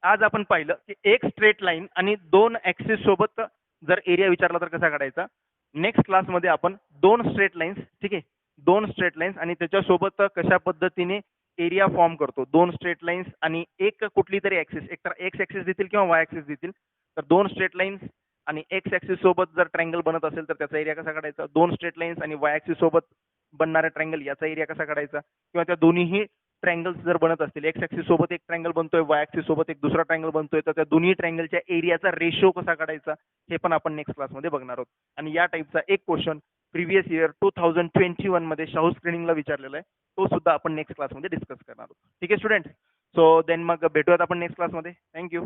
आज आपण पाहिलं की एक स्ट्रेट लाईन आणि दोन ऍक्सिस सोबत जर एरिया विचारला तर कसा काढायचा. नेक्स्ट क्लासमध्ये आपण दोन स्ट्रेट लाईन्स, ठीक आहे, दोन स्ट्रेट लाईन्स आणि त्याच्यासोबत कशा पद्धतीने एरिया फॉर्म करतो, दोन स्ट्रेट लाईन्स आणि एक कुठली तरी ऍक्सिस, एक तर एक्स ऍक्सिस देतील किंवा वाय ऍक्सिस देतील. तर दोन स्ट्रेट लाईन्स आणि एक्स ऍक्सिस सोबत जर ट्रायंगल बनत असेल तर त्याचा एरिया कसा काढायचा, दोन स्ट्रेट लाईन्स आणि वाय ऍक्सिस सोबत बनणारा ट्रायंगल याचा एरिया कसा काढायचा, किंवा त्या दोन्हीही ट्रायंगल्स जर बनत असतील, एक्स ऍक्सिस सोबत एक ट्रायंगल बनतोय, वाय ऍक्सिस सोबत एक दुसरा ट्रायंगल बनतोय, तर त्या दोन्ही ट्रायंगलच्या एरियाचा रेशो कसा काढायचा हे पण आपण नेक्स्ट क्लासमध्ये बघणार आहोत. आणि या टाईपचा एक क्वेश्चन प्रिव्हियस इयर 2021 मध्ये शाहू स्क्रीनिंगला विचारलेला आहे, तो सुद्धा आपण नेक्स्ट क्लासमध्ये डिस्कस करणार आहोत. ठीक आहे स्टुडंट. सो देन मग भेटूयात आपण नेक्स्ट क्लासमध्ये. थँक्यू.